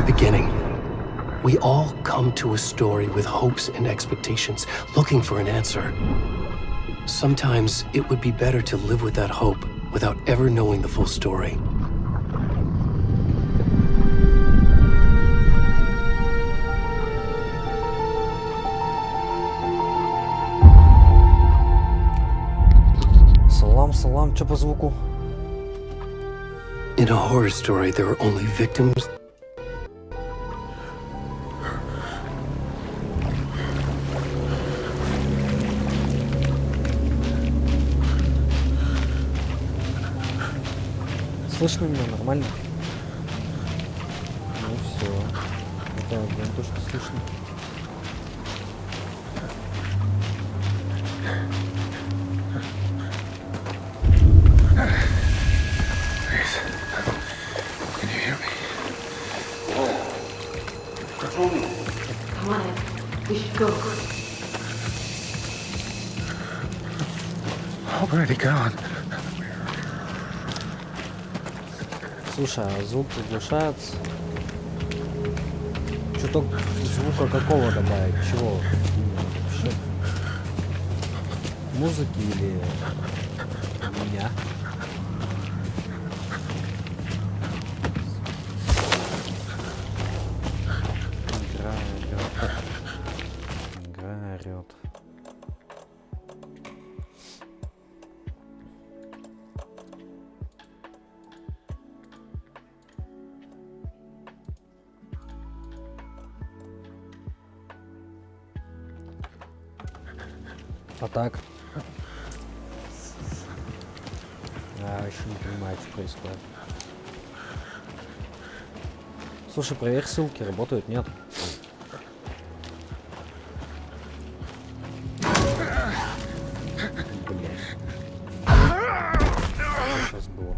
Beginning. We all come to a story with hopes and expectations, looking for an answer. Sometimes it would be better to live with that hope without ever knowing the full story. Салам, чё по звуку? In a horror story, there are only victims. Слышно меня нормально? Ну все. Это то, что слышно. Can you hear me? Control me. Come on, we should go. Already gone. Слушай, а звук приглушается. Чуток звука какого добавить? Чего? Вообще? Музыки или меня? Игра орёт. А так? Я вообще не понимаю, что происходит. Слушай, проверь, ссылки работают, нет? Блин. Что сейчас было?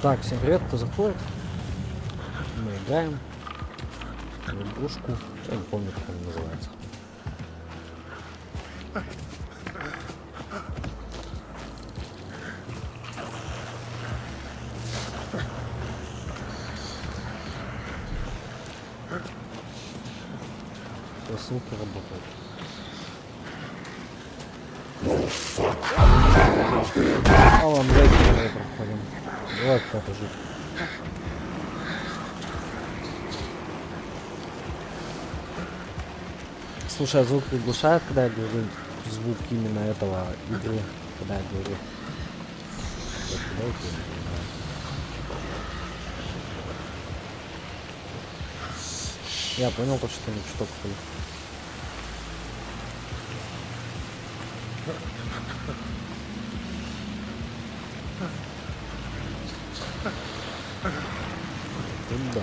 Так, всем привет, кто заходит. Мы играем в игрушку. Я не помню, как она называется. Все, ссылки работают. А ладно, давай проходим. Давай как-то жить. Слушай, а звук приглушает, когда я говорю звук именно этого игры, когда я говорю. Я понял то, что не чуток хуй. Да.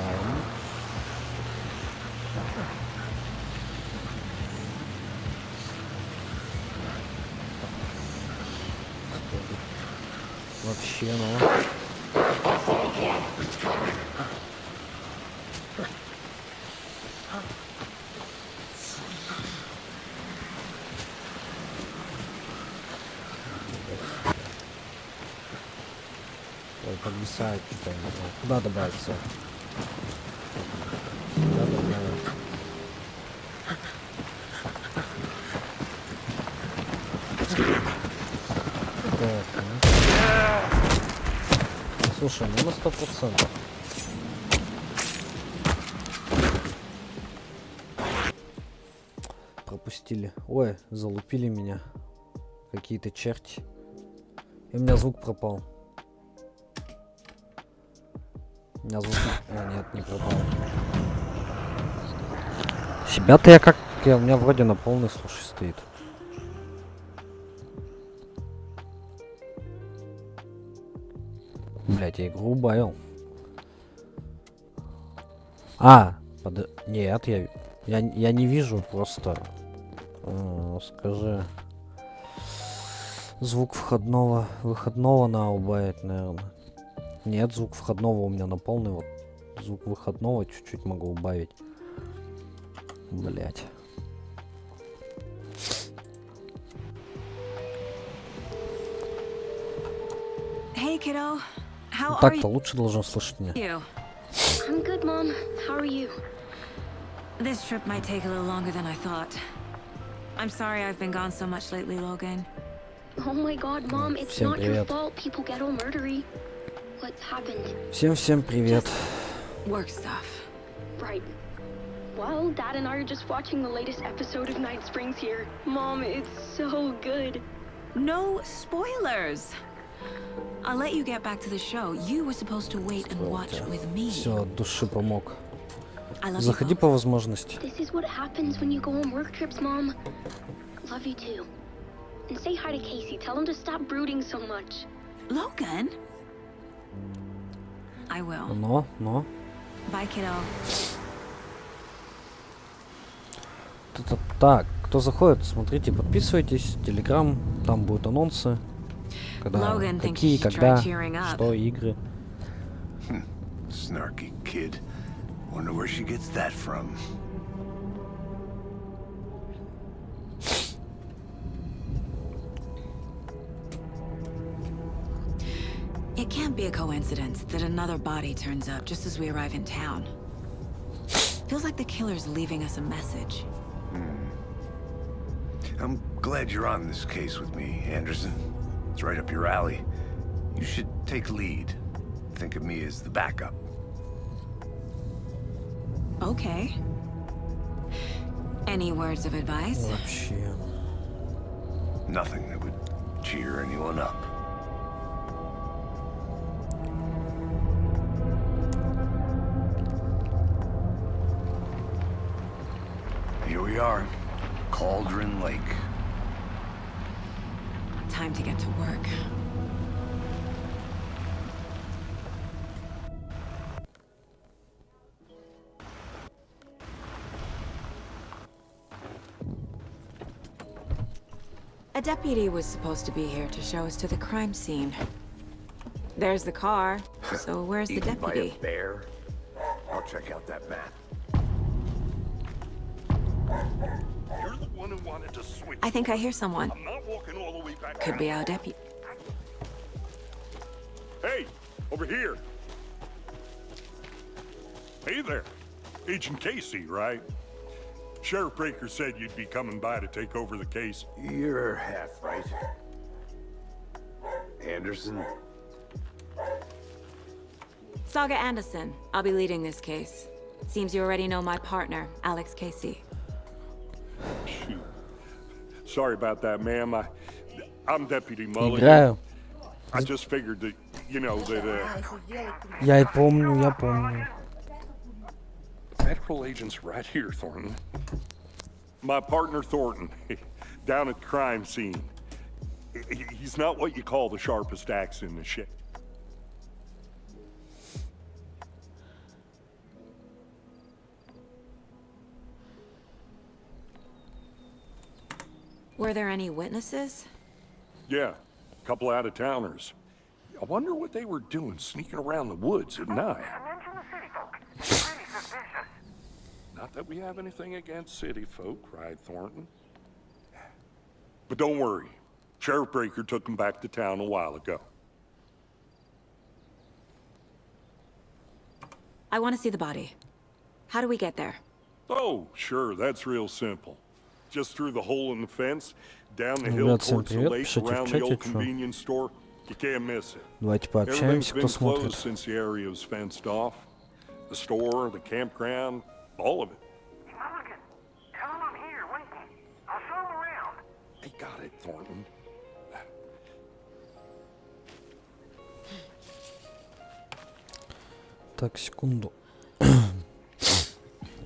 Вообще, ну. Ой, подвисает что-то. Куда добавиться? Куда добавить? Слушай, ну на 100%. Пропустили. Ой, залупили меня. Какие-то черти. И у меня звук пропал. У меня звук... А, нет, не пропал. Себя-то я как... У меня вроде на полный, слушай, стоит. Блять, я игру убавил. А, нет, я не вижу просто. Скажи. Звук выходного на убавить, наверное. Нет, звук входного у меня на полный. Вот звук выходного чуть-чуть могу убавить. Блять. Hey, kiddo. How are Так-то лучше должен слышать меня. you? I'm good, Mom. How are you? This trip might take a little longer than I thought. I'm sorry I've been gone so much lately, Logan. Oh my god, Mom, it's Всем not your привет. fault people get all murdery. What happened? Всем привет. Work stuff. Right. Well, Dad and I are just watching the latest episode of Night Springs here. Mom, it's so good. No spoilers. I'll let you get back to the show. You were supposed to wait and watch with me. Все, от души помог. I love Заходи you по both. возможности. This is what happens when you go on work trips, Mom. Love you too. And say hi to Casey. Tell him to stop brooding so much. Logan? I will. Но. Bye, kiddo. Так, кто заходит, смотрите, подписывайтесь, Телеграм, там будут анонсы. Когда, Logan thinks какие, you should когда, try cheering up. что, игры. Snarky kid. Wonder where she gets that from. It can't be a coincidence that another body turns up just as we arrive in town. Feels like the killer's leaving us a message. I'm glad you're on this case with me, Anderson. It's right up your alley. You should take lead. Think of me as the backup. Okay. Any words of advice? Вообще. Nothing that would cheer anyone up. Here we are, Cauldron Lake. Time to get to work. A deputy was supposed to be here to show us to the crime scene. There's the car, so where's the Eaten by deputy? a bear? I'll check out that map. You're the one who wanted to switch. I think I hear someone. I'm not walking all the way back. Could be our deputy. Hey, over here. Hey there. Agent Casey, right? Sheriff Breaker said you'd be coming by to take over the case. You're half right. Anderson? Saga Anderson. I'll be leading this case. Seems you already know my partner, Alex Casey. Shoot. Sorry about that, ma'am. I'm Deputy Mulligan. Играю. I just figured that, you know, that Я помню. federal agent's right here, Thornton. My partner, Thornton, down at the crime scene. He's not what you call the sharpest axe in the shed. Were there any witnesses? Yeah, a couple out-of-towners. I wonder what they were doing sneaking around the woods at night. Not that we have anything against city folk, cried Thornton. But don't worry. Sheriff Breaker took them back to town a while ago. I want to see the body. How do we get there? Oh, sure, that's real simple. Just through the hole in the fence, down the hill Ребят, всем towards the привет. lake, Пишите в around the чате, old что. convenience store. You can't miss it. Давайте Everything's пообщаемся, been кто closed смотрит. since the area was fenced off. The store, the campground, all of it. Mulligan, tell him I'm here waiting. I'll show him around. I got it, Thornton. Так, секунду.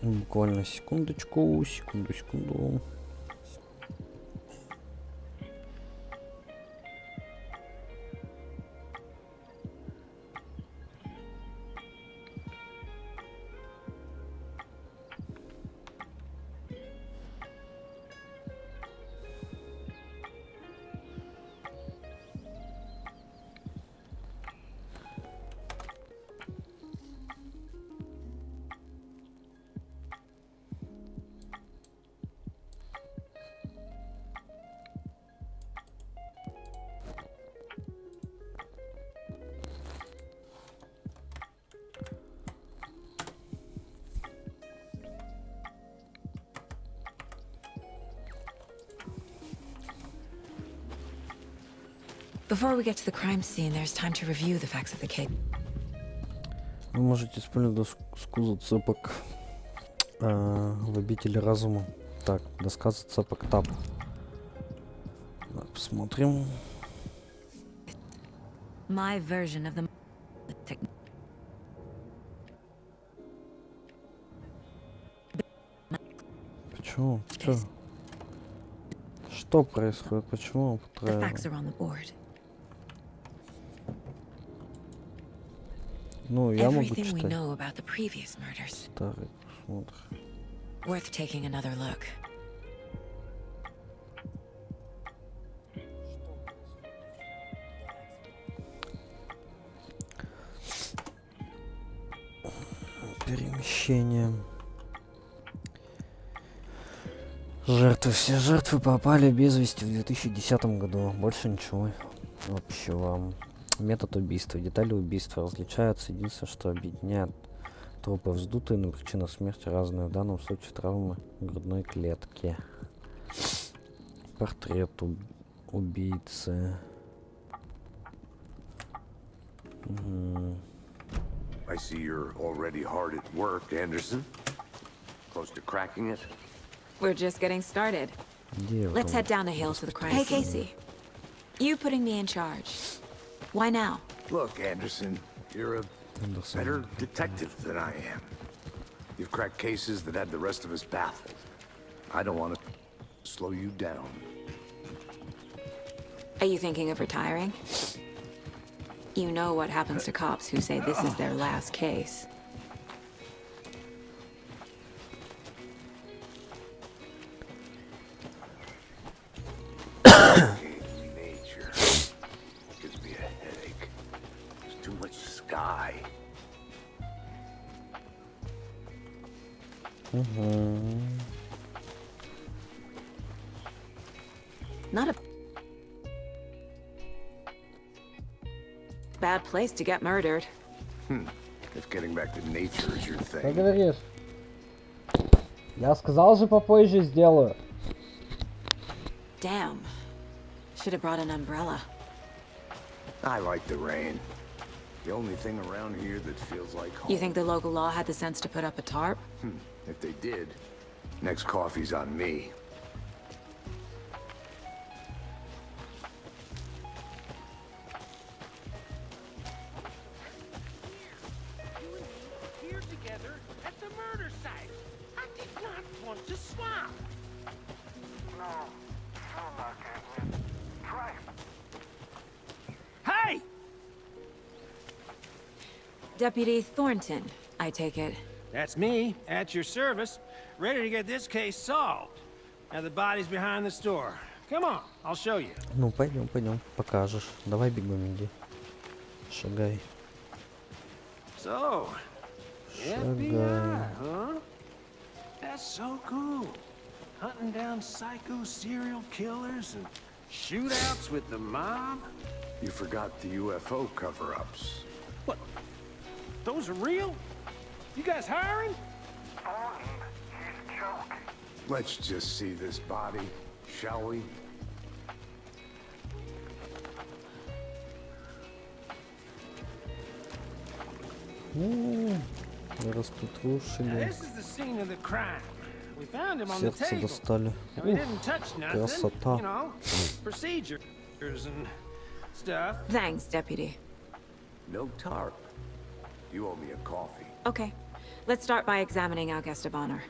Буквально секундочку, секунду. Before we get to the crime scene, there's time to review the facts of the case. Вы можете использовать доску зацепок в обители разума. Так, доска зацепок тап. Посмотрим. My version of the Почему? Что происходит? Почему? The facts are on the board. Ну, я могу Everything we читать. know about the previous murders. Старый просмотр. Worth taking another look. Перемещение. Жертвы. Все жертвы попали без вести в 2010 году. Больше ничего общего. Метод убийства. Детали убийства различаются. Единственное, что объединяет трупы вздутые, но причина смерти разная. В данном случае травмы грудной клетки. Портрет убийцы. I see you're already hard at work, Anderson. Close to cracking it? We're just getting started. Где Let's он? head down the hill to the crime scene. Hey, Casey. You putting me in charge. Why now? Look, Anderson, you're a Андерсон. better detective than I am. You've cracked cases that had the rest of us baffled. I don't want to slow you down. Are you thinking of retiring? You know what happens to cops who say this is their last case. Nature gives me a headache. There's too much sky. Not a bad place to get murdered. If getting back to nature is your Что thing. говоришь? Я сказал же попозже сделаю. Damn. Should have brought an umbrella. I like the rain. The only thing around here that feels like home. You think the local law had the sense to put up a tarp? If they did, next coffee's on me. Here together at the murder site. I did not want to swap. No, I'm not getting it. Try it. Hey! Deputy Thornton, I take it. That's me, at your service, ready to get this case solved. Now the body's behind the store. Come on, I'll show you. Ну, пойдем, покажешь. Давай бегом иди. Шагай. So, FBI, huh? That's so cool. Hunting down psycho serial killers and shootouts with the mob. You forgot the UFO cover-ups. What? Those are real? You guys hiring? He's joking. Let's just see this body, shall we? Распетрушили. This is the scene of the crime. We found him on the Сердце table. достали. And we didn't touch nothing. красота. You know, procedures and stuff. Thanks, Deputy. No tarp. You owe me a coffee. Okay, let's start by examining our guest of honor.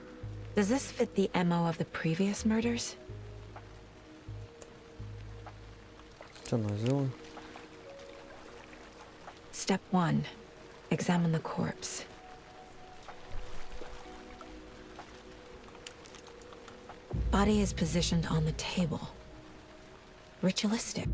Does this fit the MO of the previous murders? Что она сделала? Step 1. Examine the corpse. Body is positioned on the table. Ritualistic.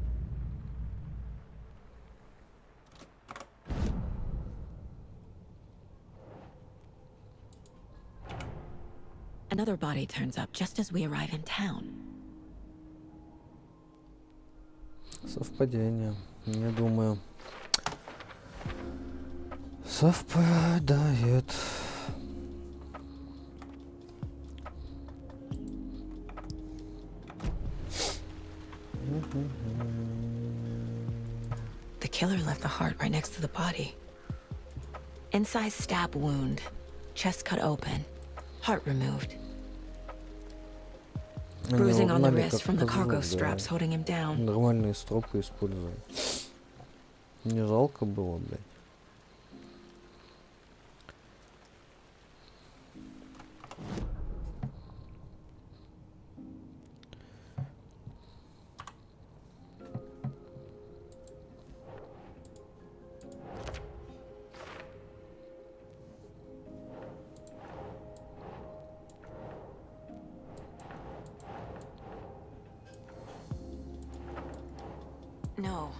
Another body turns up just as we arrive in town. Совпадение. Не думаю. Совпадает. The killer left the heart right next to the body. Inside stab wound. Chest cut open. Heart removed. Bruising on the wrist from the cargo straps holding him down. Нормальные стропы используем. Не жалко было, блядь. No.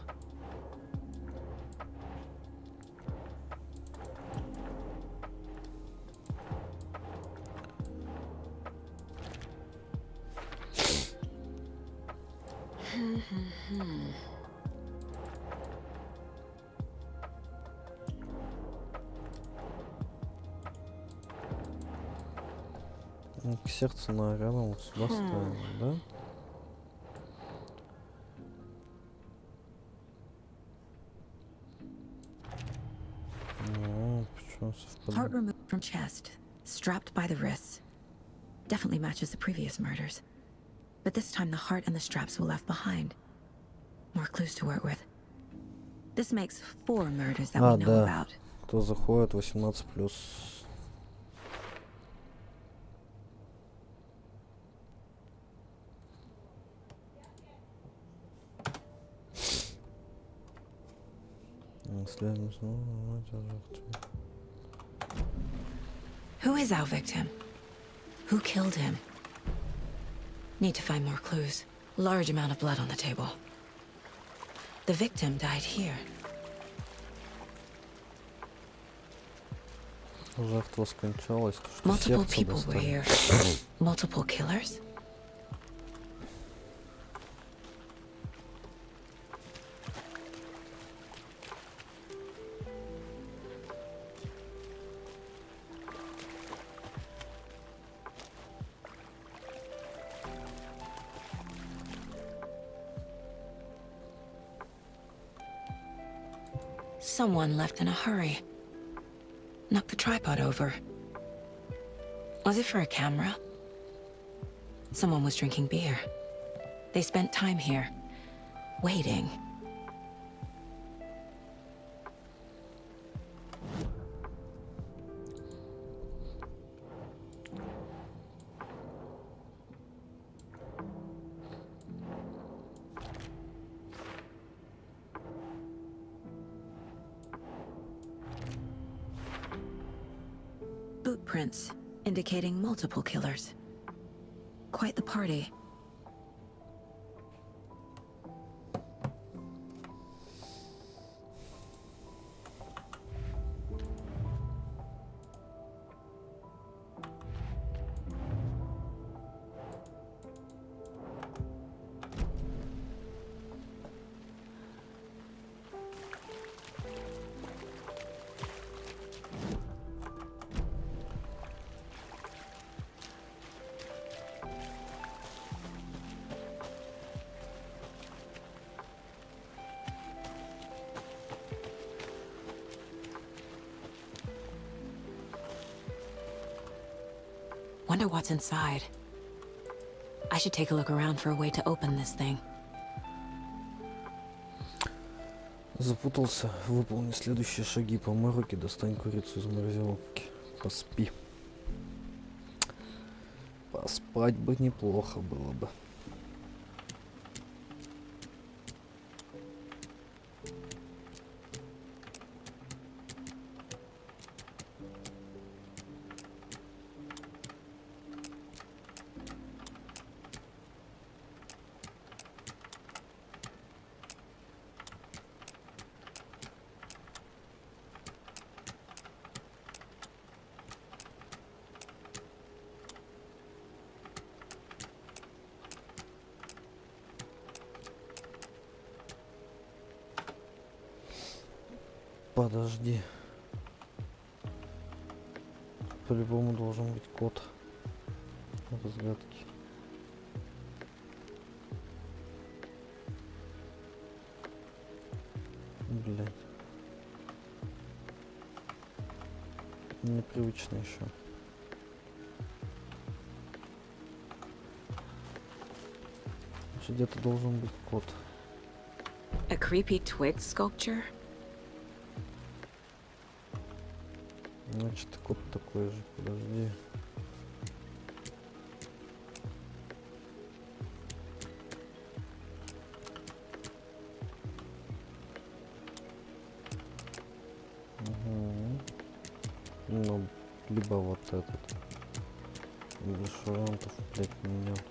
Сердце, наверное, вот сюда ставим, да? Ну, почему совпадает? Heart removed from chest, strapped by the wrists. Definitely matches the previous murders. But this time the heart and the straps were left behind. More clues to work with. This makes 4 murders that we know да. about. Кто заходит 18+. Who is our victim? Who killed him? Need to find more clues. Large amount of blood on the table. The victim died here. Жертва скончалась, то что Multiple сердце people were достали. here. Multiple killers? Someone left in a hurry. Knocked the tripod over. Was it for a camera? Someone was drinking beer. They spent time here, waiting. Boot prints, indicating multiple killers. Quite the party. Wonder what's inside. I should take a look around for a way to open this thing. Запутался. Выполни следующие шаги. Помой руки, достань курицу из морозилки. Поспи. Поспать бы неплохо было бы. Подожди. По-любому должен быть код разгадки. Блядь. Непривычно еще. Где-то должен быть код. A creepy twig sculpture? Значит, код такой же. Подожди. Угу. Ну, либо вот этот. Больше вариантов, блядь, нет.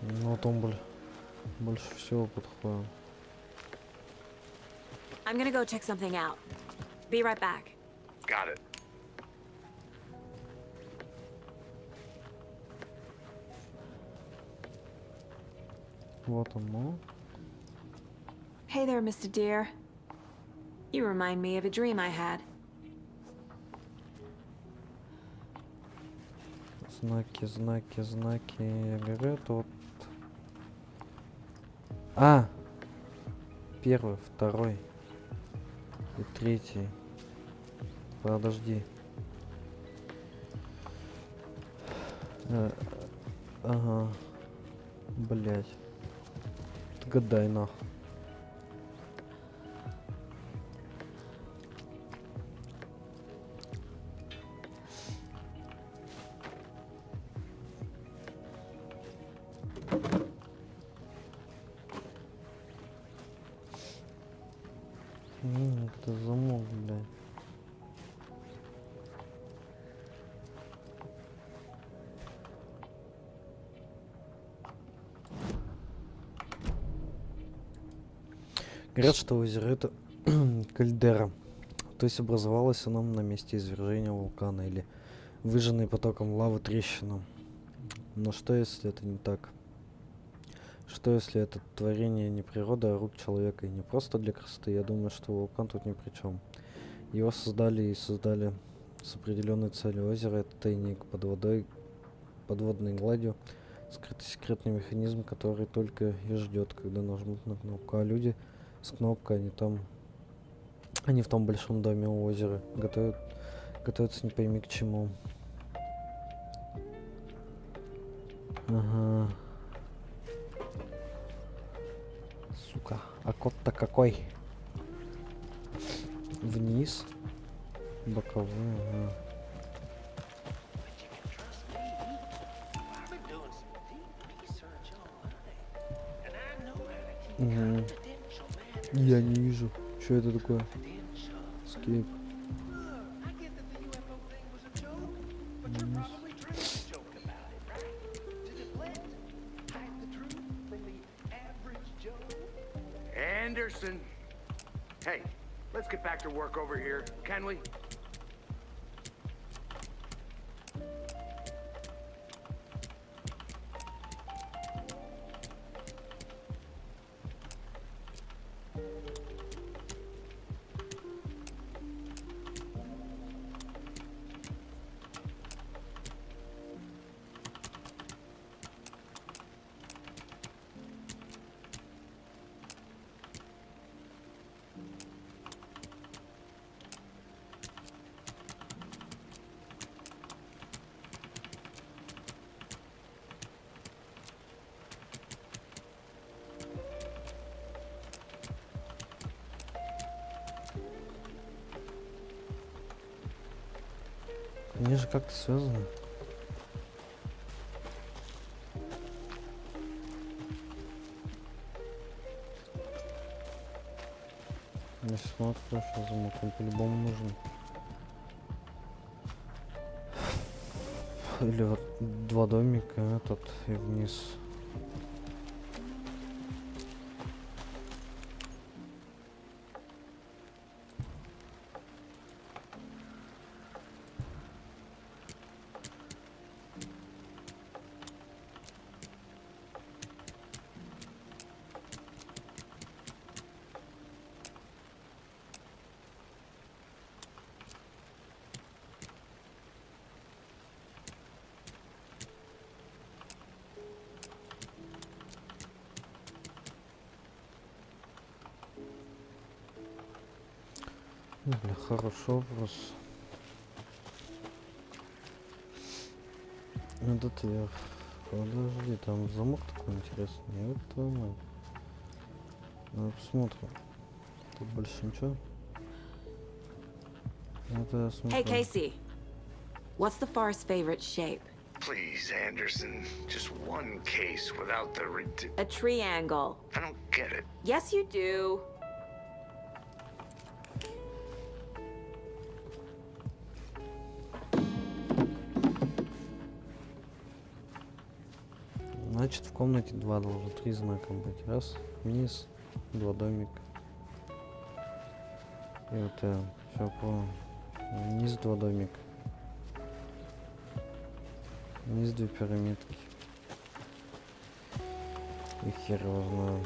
Ну, вот он больше всего подходит. I'm gonna go check something out. Be right back. Got it. Вот оно. Hey there, Mr. Deer. You remind me of a dream I had. Знаки, знаки, знаки. Говорят, вот. А! Первый, второй. И третий. Подожди. Ага. Блять. Отгадай нахуй. Это замок, блядь. Говорят, что озеро это кальдера. То есть образовалась она на месте извержения вулкана или выжженной потоком лавы трещина. Но что если это не так? Что если это творение не природы, а рук человека и не просто для красоты? Я думаю, что вулкан тут ни при чем. Его создали с определенной целью. Озеро — это тайник под водой, подводной гладью, скрытый секретный механизм, который только и ждет, когда нажмут на кнопку. А люди с кнопкой, они в том большом доме у озера готовятся не пойми к чему. Ага. Сука, а код-то какой? Вниз. Боковой, ага. Угу. Я не вижу. Что это такое? Скейп. Anderson. Hey, let's get back to work over here, can we? Они же как-то связаны. Если смотрю, что замок, он по-любому нужен. Или вот два домика, этот и вниз. Бля, хороший вопрос. Этот вверх. Подожди, там замок такой интересный. Это мы. Давай посмотрим. Тут больше ничего. Это я смотрю. Hey, Casey. What's the far's favorite shape? Please, Anderson, just one case without the A triangle. I don't get it. Yes, you do. Значит, в комнате два должно 3 знака быть. Раз, вниз, два домика. И вот я все понял. Вниз два домика. Вниз 2 пирамидки. И хер его знаю.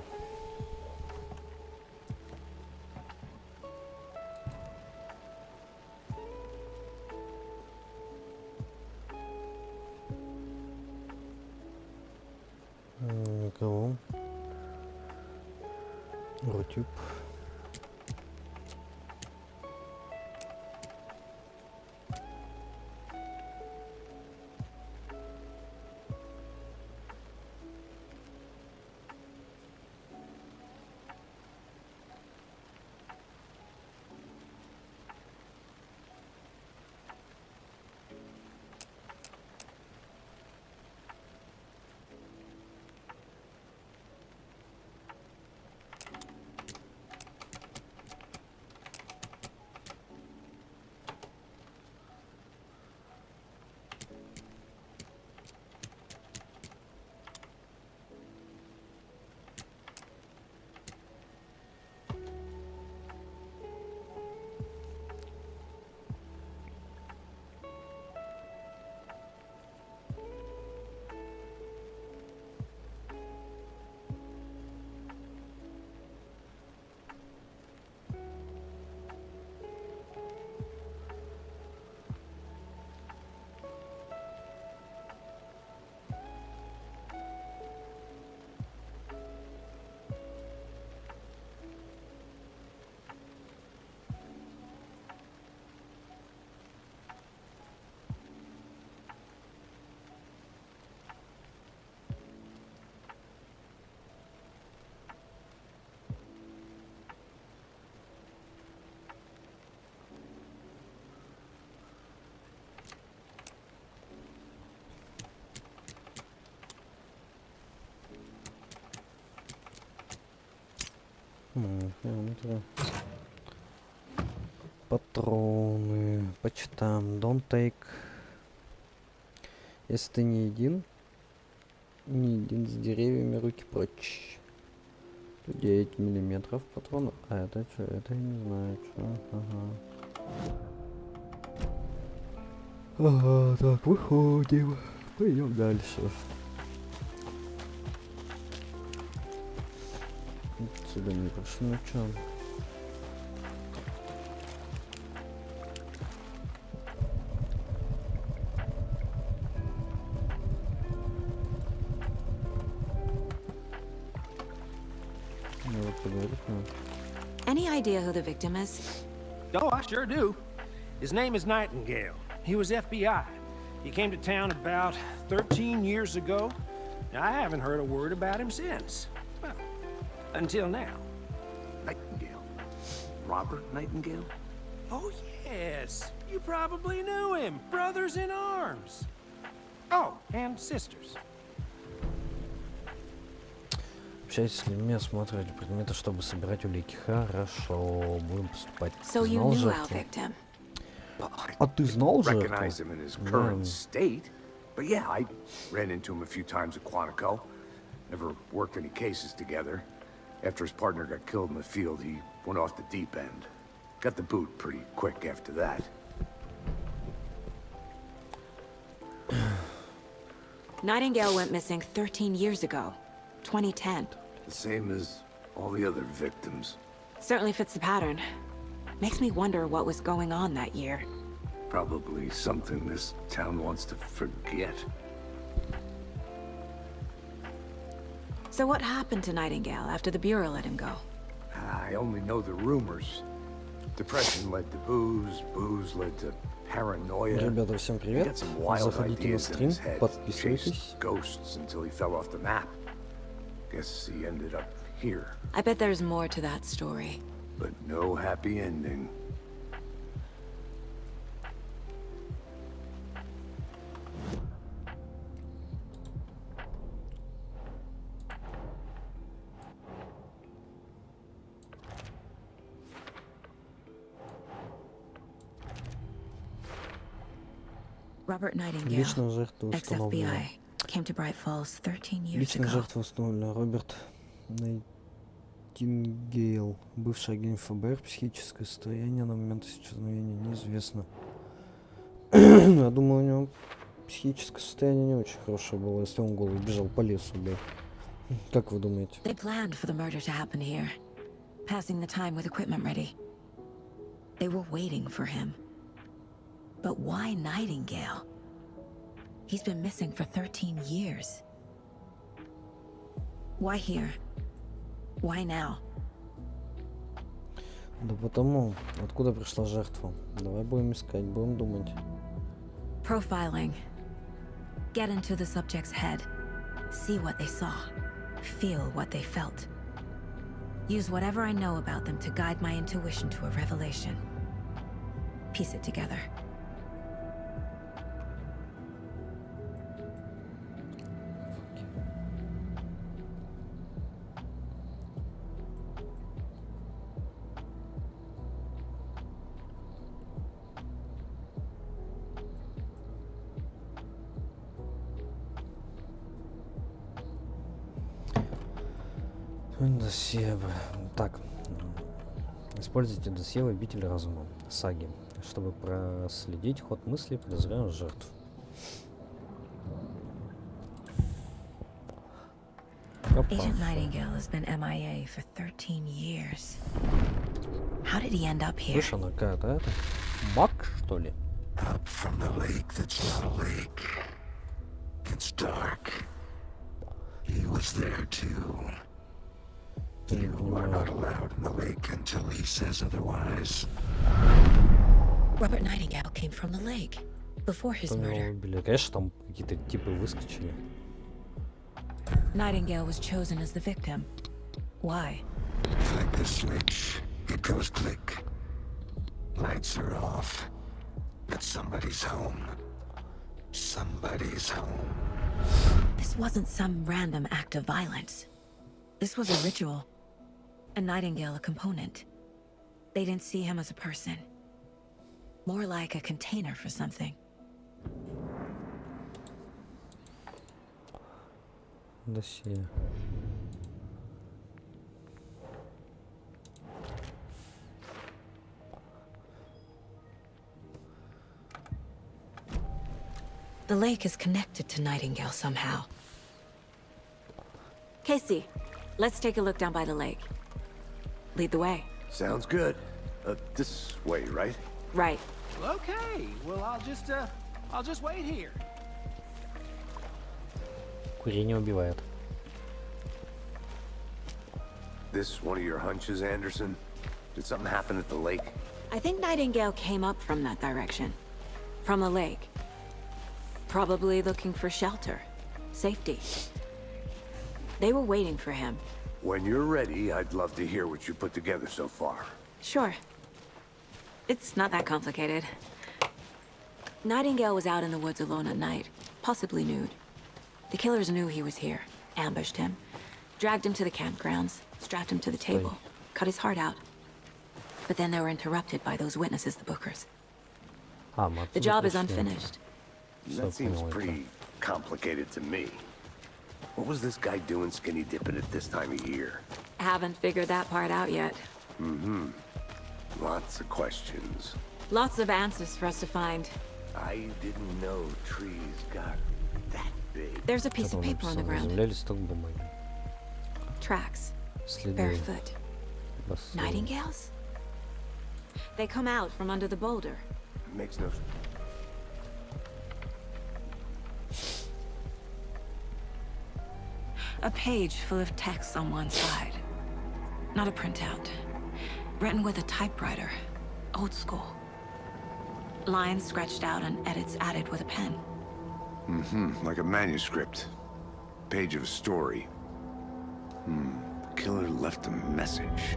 Никого. Рутюб. Патроны. Почитаем. Don't take. Если ты не един с деревьями, руки прочь. 9 миллиметров патронов. А это что? Это я не знаю, что. Ага, так, выходим. Пойдем дальше. Отсюда не прошло, ну чё? Any idea who the victim is? Oh, I sure do. His name is Nightingale. He was FBI. He came to town about 13 years ago. I haven't heard a word about him since. Well, until now. Nightingale. Robert Nightingale? Oh, yes. You probably knew him. Brothers in arms. Oh, and sisters. Общайтесь с людьми, осматривайте предметы, чтобы собирать улики. Хорошо, будем поступать. So you Знал knew our жертву? victim. А ты знал жертву? Recognize him in his current state. But yeah, I ran into him a few times at Quantico. Never worked any cases together. After his partner got killed in the field, he went off the deep end. Got the boot pretty quick after that. Nightingale went missing 13 years ago. 2010. The same as all the other victims. Certainly fits the pattern. Makes me wonder what was going on that year. Probably something this town wants to forget. So what happened to Nightingale after the Bureau let him go? I only know the rumors. Depression led to booze, booze led to paranoia. Ребята, всем He привет. got some wild Заходите на ideas in стрим, his head. подписывайтесь. Chased ghosts until he fell off the map. Guess he ended up here, I bet there's more to that story. but no happy ending. Robert Nightingale, Личная жертва установлена. ex-FBI, came to Bright Falls 13 years Личная ago. жертва установлена. Роберт Найтингейл, бывший агент ФБР, психическое состояние на момент исчезновения неизвестно. Я думаю, у него психическое состояние не очень хорошее было, если он голый бежал по лесу, да. Как вы думаете? They planned for the murder to happen here, passing the time with equipment ready. They were waiting for him. But why Nightingale? He's been missing for 13 years. Why here? Why now? Да потому, откуда пришла жертва? Давай будем искать, будем думать. Profiling. Get into the subject's head. See what they saw. Feel what they felt. Use whatever I know about them to guide my intuition to a revelation. Piece it together. Досье. Так. Используйте досье в обитель разума. Саги. Чтобы проследить ход мысли подозреваемых жертв. Agent Nightingale has been MIA for 13 years. How did he end up here? Слышь, она какая-то это? Маг, что ли? Up from the lake that's not a lake. It's dark. He was there too. You are not allowed in the lake until he says otherwise. Robert Nightingale came from the lake before his Там его murder. убили. Конечно, там какие-то типы выскочили. Nightingale was chosen as the victim. Why? Flick the switch. It goes click. Lights are off. But somebody's home. Somebody's home. This wasn't some random act of violence. This was a ritual. And Nightingale a component. They didn't see him as a person. More like a container for something. Досье. The lake is connected to Nightingale somehow. Casey, let's take a look down by the lake. Lead the way. Sounds good. This way, right? Right. Okay, well, I'll just wait here. Курение убивает. This one of your hunches, Anderson? Did something happen at the lake? I think Nightingale came up from that direction. From the lake. Probably looking for shelter. Safety. They were waiting for him. When you're ready, I'd love to hear what you put together so far. Sure. It's not that complicated. Nightingale was out in the woods alone at night, possibly nude. The killers knew he was here, ambushed him, dragged him to the campgrounds, strapped him to the table, cut his heart out. But then they were interrupted by those witnesses, the Bookers. The job is unfinished. That seems pretty complicated to me. What was this guy doing skinny dipping at this time of year? Haven't figured that part out yet. Lots of questions. Lots of answers for us to find. I didn't know trees got that big. There's a piece of paper on the ground. Земля, листок бумаги. Tracks. Следы. Barefoot. Босые. Nightingales? They come out from under the boulder. Makes no sense. A page full of text on one side. Not a printout. Written with a typewriter. Old school. Lines scratched out and edits added with a pen. Like a manuscript. Page of a story. The killer left a message.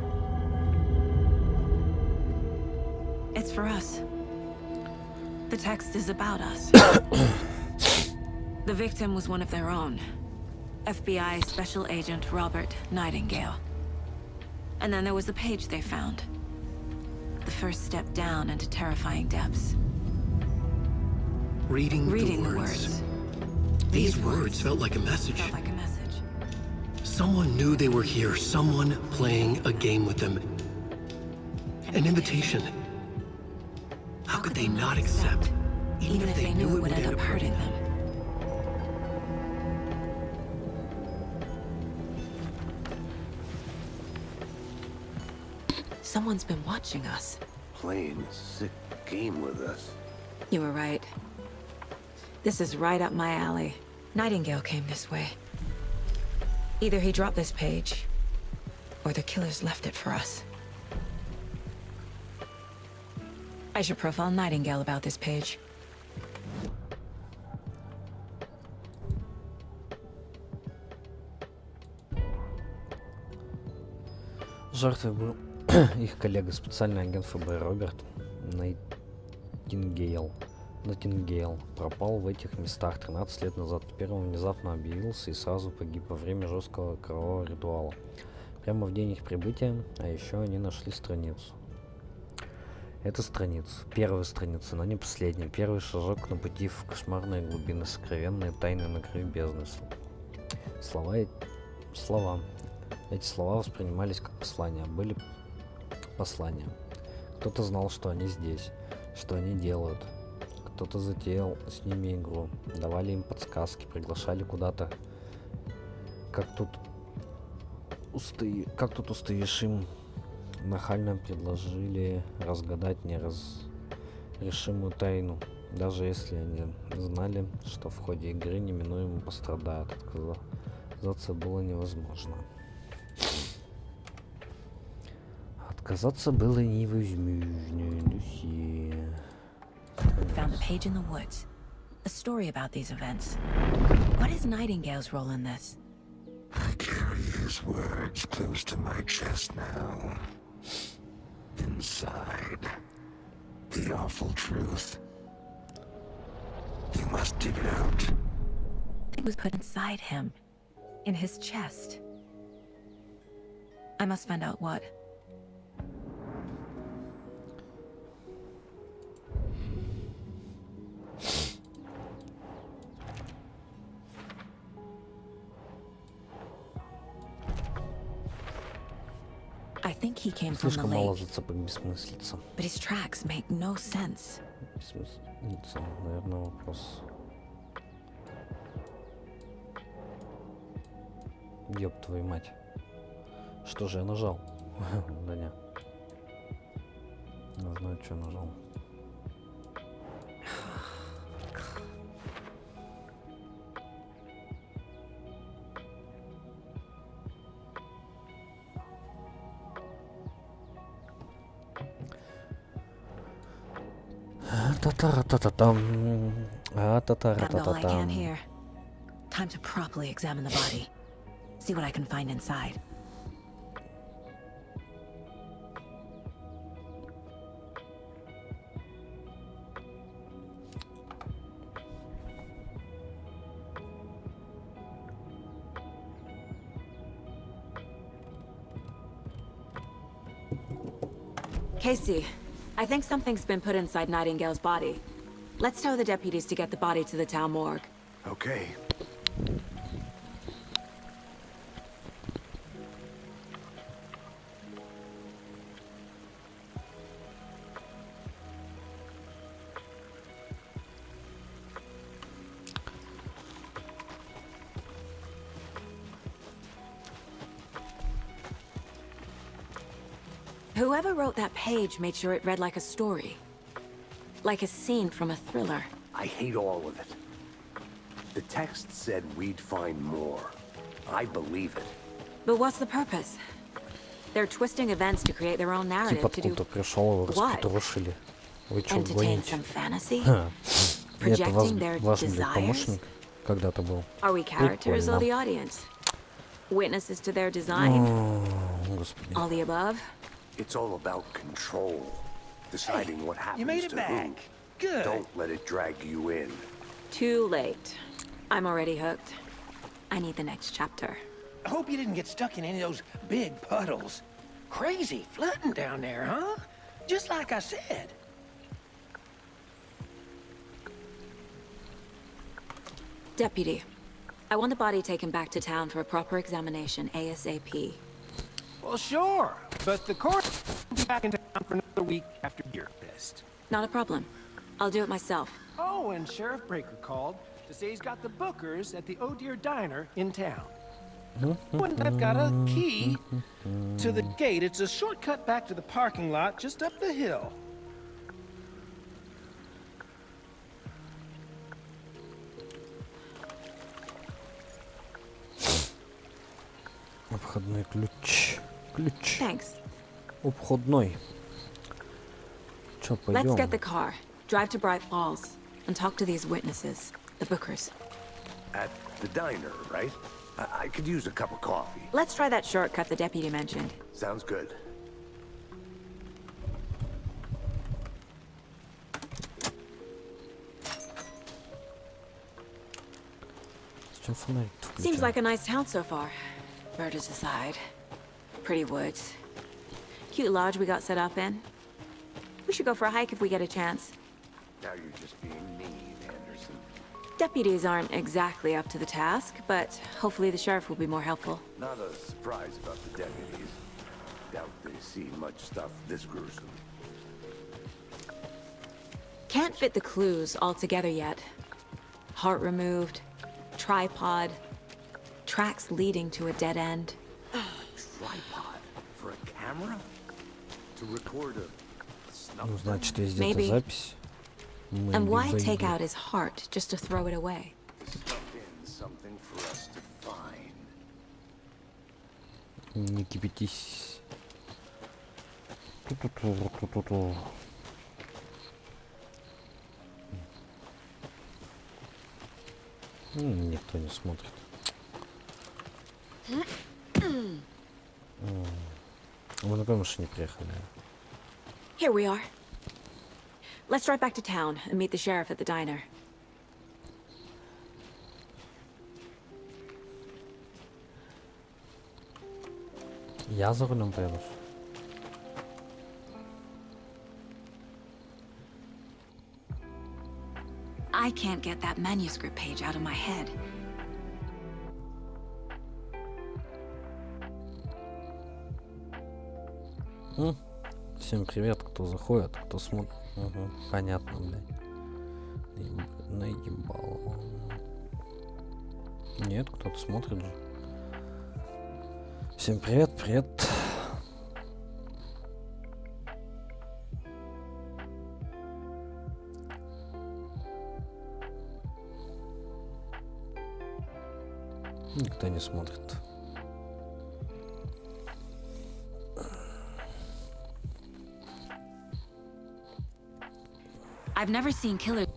It's for us. The text is about us. The victim was one of their own. FBI Special Agent Robert Nightingale. And then there was the page they found. The first step down into terrifying depths. Reading the the words. These words felt like a message. Felt like a message. Someone knew they were here. Someone playing a game with them. An invitation. How could they not accept? Even if they knew it would end up hurting them. Someone's been watching us. Playing a sick game with us. You were right. This is right up my alley. Nightingale came this way. Either he dropped this page, or the killers left it for us. I should profile Nightingale about this page. Жертвой был их коллега, специальный агент ФБР Роберт Найтингейл. Пропал в этих местах 13 лет назад. Теперь он внезапно объявился и сразу погиб во время жесткого кровавого ритуала. Прямо в день их прибытия, а еще они нашли страницу. Это страница. Первая страница, но не последняя. Первый шажок на пути в кошмарные глубины, сокровенные тайны на краю бездны. Слова. Эти слова воспринимались как послания, были послания. Кто-то знал, что они здесь, что они делают. Кто-то затеял с ними игру, давали им подсказки, приглашали куда-то. Как тут устоишь им, нахально предложили разгадать неразрешимую тайну, даже если они знали, что в ходе игры неминуемо пострадают. Отказаться было невозможно. Отказаться было невозможно. Found a page in the woods. A story about these events. What is Nightingale's role in this? I carry his words close to my chest now. Inside, the awful truth. You must dig it out. It was put inside him. In his chest. I must find out what. I think he came from the Слишком мало lake, зацепок, бессмыслица. but his tracks make no sense. Бессмыслица, наверное, вопрос. Ёб твою мать. Что же я нажал? Да не. Не знаю, что я нажал. Found all I can here. Time to properly examine the body. See what I can find inside. Casey, I think something's been put inside Nightingale's body. Let's tell the deputies to get the body to the town morgue. Okay. Whoever wrote that page made sure it read like a story. Like a scene from a thriller. I hate all of it. The text said we'd find more. I believe it. But what's the purpose? They're twisting events to create their own Тип narrative to do откуда пришел, его what? распотрошили. Вы чё, Entertain гоните? some fantasy? Ха. И это Projecting their ваш, блядь, desires? помощник когда-то был. Are we characters or Прикольно. the audience? Witnesses to their design? О, господи. All the above? It's all about control. Deciding what happens You made it to back. who. Good. Don't let it drag you in. Too late. I'm already hooked. I need the next chapter. I hope you didn't get stuck in any of those big puddles. Crazy flooding down there, huh? Just like I said. Deputy, I want the body taken back to town for a proper examination ASAP. Well, sure. But the court will be back in town for another week after your test. Not a problem. I'll do it myself. Oh, and Sheriff Breaker called to say he's got the bookers at the Oh Dear Diner in town. Wouldn't have got a key to the gate. It's a shortcut back to the parking lot just up the hill. Обходной ключ. Ключ. Thanks. Обходной. Чё, Let's get the пойдем? car, drive to Bright Falls, and talk to these witnesses, the bookers. At the diner, right? I could use a cup of coffee. Let's try that shortcut the deputy mentioned. Sounds good. Зачем фонарик-то Seems включаем? like a nice town so far. Murders aside. Pretty woods. Cute lodge we got set up in. We should go for a hike if we get a chance. Now you're just being mean, Anderson. Deputies aren't exactly up to the task, but hopefully the sheriff will be more helpful. Not a surprise about the deputies. Doubt they see much stuff this gruesome. Can't fit the clues all together yet. Heart removed, tripod, tracks leading to a dead end. Tripod for a camera? To record a snuff Ну, film? значит, есть где-то Maybe. запись. Мы And why либо take ее- out his heart just to throw it away? Stuck in something for us to find. Не кипятись. Ту-ту-ту-ту-ту-ту. Никто не смотрит. Мы на какой машине приехали? Here we are. Let's drive back to town and meet the sheriff at the diner. Я за рулем поеду. I can't get that manuscript page out of my head. Всем привет, кто заходит, кто смотрит. Угу, понятно, блядь. Наебал. Нет, кто-то смотрит же. Всем привет, привет. Никто не смотрит. I've never seen killers.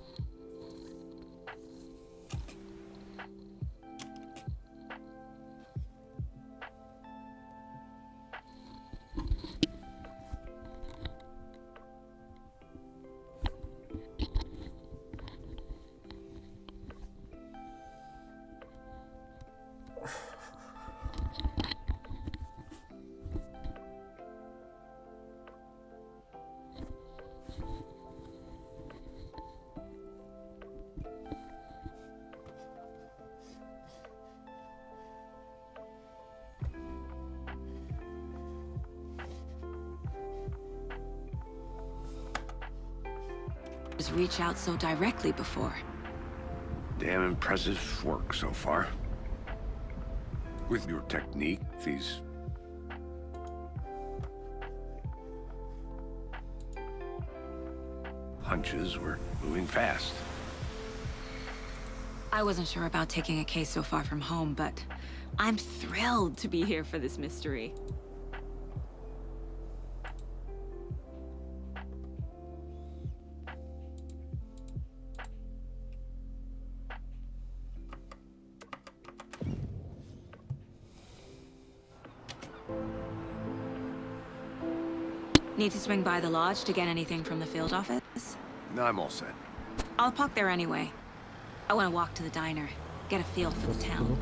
reach out so directly before. Damn impressive work so far. With your technique, these... hunches were moving fast. I wasn't sure about taking a case so far from home, but I'm thrilled to be here for this mystery. Need to swing by the lodge to get anything from the field office? No, I'm all set. I'll park there anyway. I want to walk to the diner, get a feel for the town.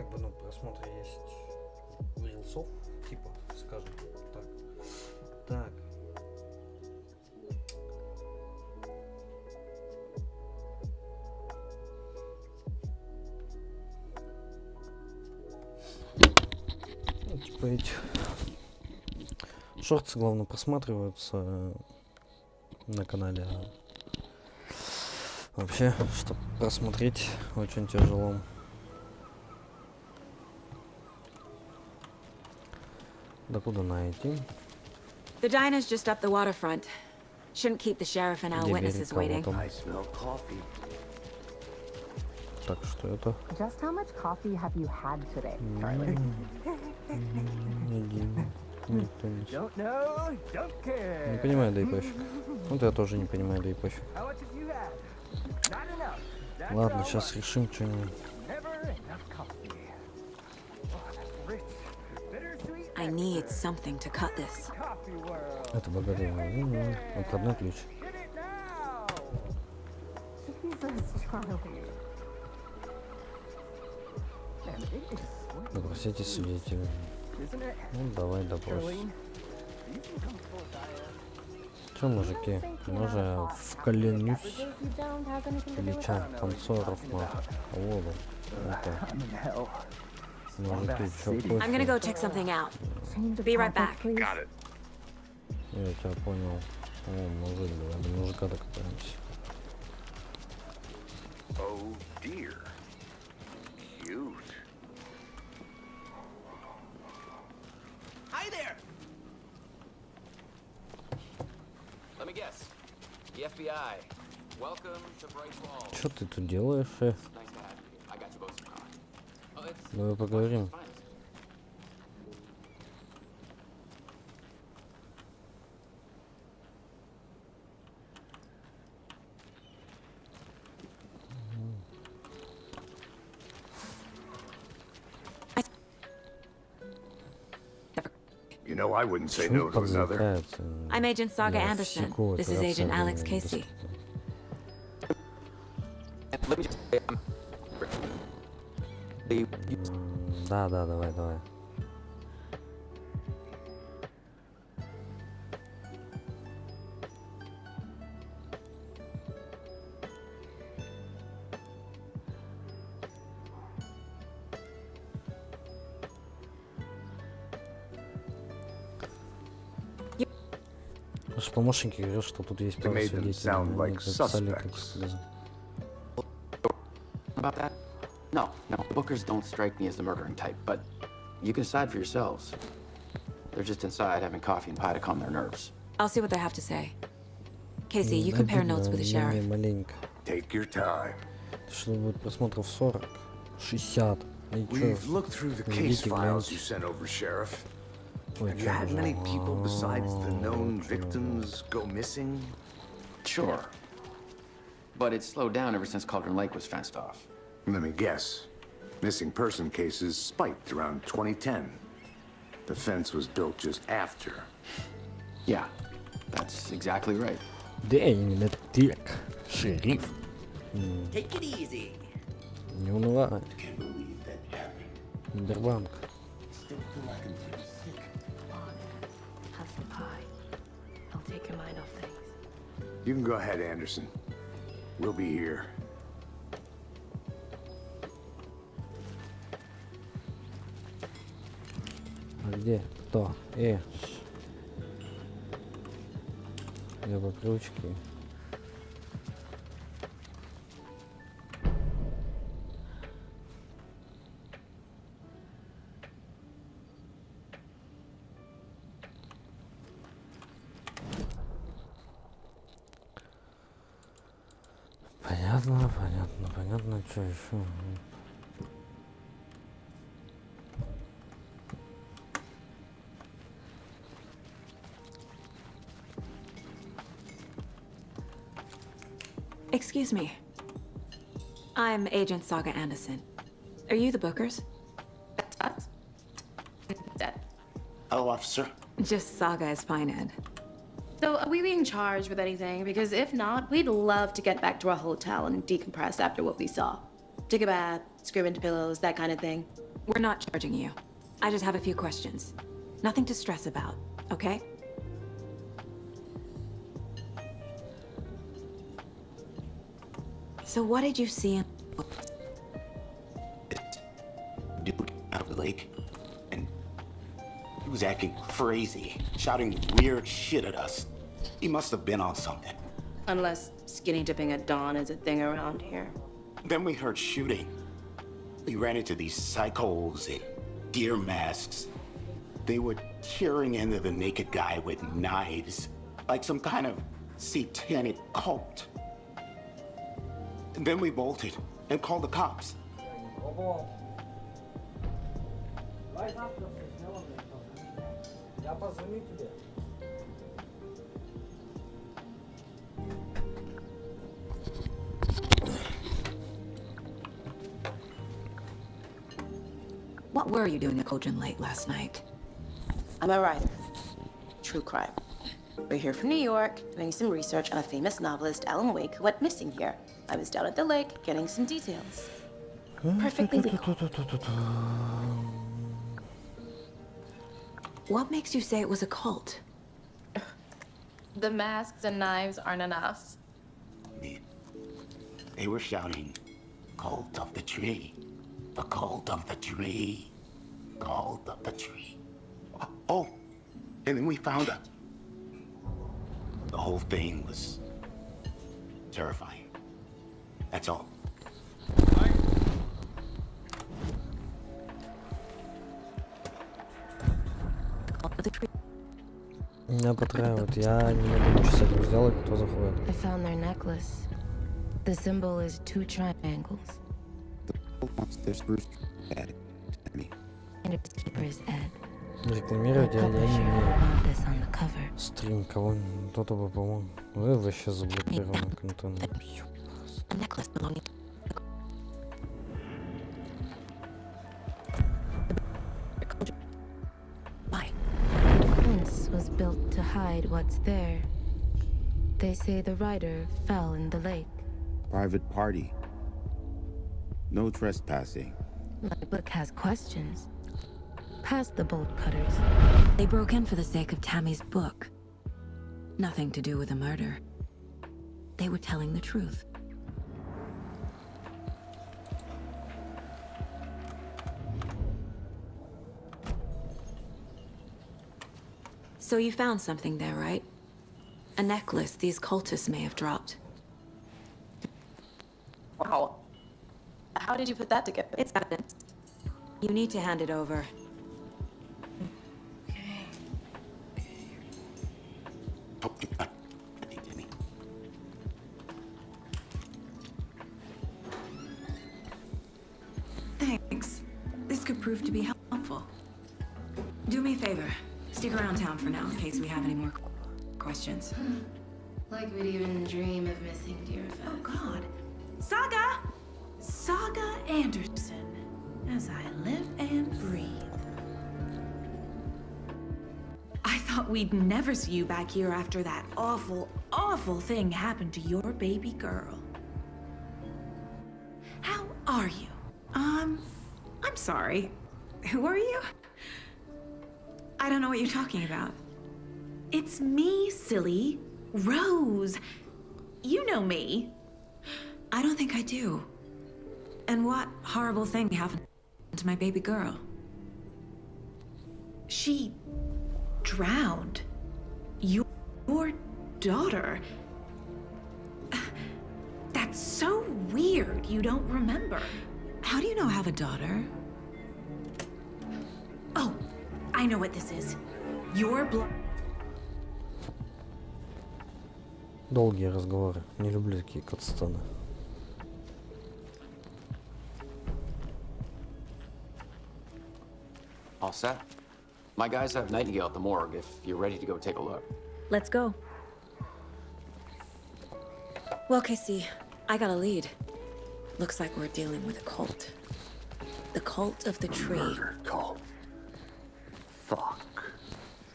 как бы, ну, просмотр есть рилсов, типа, скажем так. Так. Ну, типа эти шорты, главное, просматриваются на канале. Вообще, чтобы просмотреть, очень тяжело. Да куда найти? The diner's just up the waterfront. Shouldn't keep the sheriff and our Где witnesses берег, waiting. кого там? I smell coffee. Так, что это? Just how much coffee have you had today, Charlie? Никто не... Don't know, don't care. Не понимаю, да и пофиг. Вот я тоже не понимаю, да и пофиг. How much have you had? Not enough. That's Ладно, all сейчас right. решим что-нибудь. Never enough coffee. Oh, that's rich, bittersweet I need something to cut this. coffee world. Это богатый. Обходной ключ. Get it now. Jesus, Charlie. Man, it is sweet, Допросите свидетеля. isn't it? Ну, давай допрос. Charlene, are you some comfortable diet? Че, мужики, може вколенюсь If you don't have anything to do with Ильича танцоров на воду. Это, I'm in hell. мужики, чё, I'm gonna кофе? go check something out. change of Be right topic, back. please. Got it. Я тебя понял. О, мужик, давай до мужика докопаемся. Oh dear. Cute. Hi there! Let me guess. The FBI. Welcome to Bright Falls. Чё ты тут делаешь, шеф? Nice to have you. I got you both some coffee. Oh, it's Давай поговорим. Washington's finest. You know, I wouldn't say Почему no to another. подзатыкается? I'm Agent Saga Я Anderson. всего This is этого Agent абсолютно Alex Casey. Let me just say, Да, давай. Наши помощники говорят, что тут есть They пара made them свидетелей. sound Они like написали suspects. about that? No, the Bookers don't strike me as the murdering type, but you can decide for yourselves. They're just inside having coffee and pie to calm their nerves. I'll see what they have to say. Casey, you compare notes with the sheriff. Маленько. Take your time. Что будет просмотров 40, 60. И чё? We've looked through the case Видите, files гляньте. you sent over, Sheriff. Ой, Have you чё had many нажал? people besides the known victims go missing? Sure. But it's slowed down ever since Cauldron Lake was fenced off. Let me guess. Missing person cases spiked around 2010. The fence was built just after. Yeah, that's exactly right. Да именно так, шериф. Take it easy. Не унывай. Сбербанк. Have some pie. I'll take your mind off things. You can go ahead, Anderson. We'll be here. А где? Кто? Я по привычке. Понятно, что еще? Excuse me. I'm Agent Saga Anderson. Are you the Bookers? Us? Dead. Hello, officer. Just Saga is Pinehead. So, are we being charged with anything? Because if not, we'd love to get back to our hotel and decompress after what we saw. Take a bath, scream into pillows, that kind of thing. We're not charging you. I just have a few questions. Nothing to stress about, okay? So what did you see in... Dude out of the lake, and he was acting crazy, shouting weird shit at us. He must have been on something. Unless skinny dipping at dawn is a thing around here. Then we heard shooting. We ran into these psychos in deer masks. They were tearing into the naked guy with knives, like some kind of satanic cult. And then we bolted and called the cops. What were you doing at Cogent late last night? I'm a writer. True crime. We're here from New York, doing some research on a famous novelist, Alan Wake, who went missing here. I was down at the lake, getting some details. Perfectly legal. What makes you say it was a cult? The masks and knives aren't enough. They were shouting, "Cult of the tree, the cult of the tree, cult of the tree." Oh, and then we found her. The whole thing was terrifying. That's all. Меня потравят, я не могу ничего с этим сделать, кто заходит. I found their necklace. The symbol is 2 triangles. There's Bruce Ed. And its keeper is Ed. Рекламировать я не умею. Want this on the cover. Стрим кого-нибудь, кто-то бы помог. Вы вообще заблокированный контент. A necklace belonging... Why? Once was built to hide what's there. They say the writer fell in the lake. Private party. No trespassing. My book has questions. Past the bolt cutters. They broke in for the sake of Tammy's book. Nothing to do with the murder. They were telling the truth. So you found something there, right? A necklace these cultists may have dropped. Wow. How did you put that together? It's evidence. You need to hand it over. Thanks. This could prove to be helpful. Do me a favor. Stick around town for now in case we have any more questions. Like we'd even dream of missing dear Fez. Oh, God. Saga! Saga Anderson. As I live and breathe. I thought we'd never see you back here after that awful, awful thing happened to your baby girl. How are you? I'm sorry. Who are you? I don't know what you're talking about. It's me, silly. Rose. You know me. I don't think I do. And what horrible thing happened to my baby girl? She drowned. Your daughter. That's so weird you don't remember. How do you know I have a daughter? Oh, I know what this is. Your blood. Долгие разговоры. Не люблю такие катсцены. All set? My guys have Nightingale at the morgue if you're ready to go take a look. Let's go. Well, Casey, I got a lead. Looks like we're dealing with a cult. The cult of the tree. Murder cult. Fuck.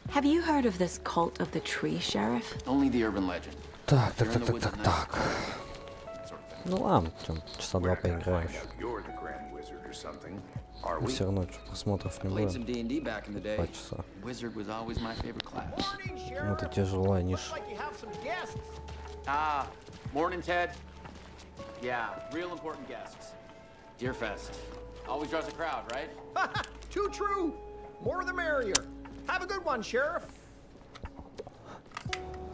Have you heard of this cult of the tree, Sheriff? Only the urban legend. Так. Ну ладно, часа два поиграешь. You're the Grand Wizard. wizard or something, are we? Все равно просмотров не Played было. some D&D back in the day. 2 часа. Wizard was always my favorite class. Это тяжелая ниша. Like you have some guests. Ah, morning, Ted. Yeah, real important guests. Deerfest. Always draws a crowd, right? Too true. More the merrier. Have a good one, Sheriff.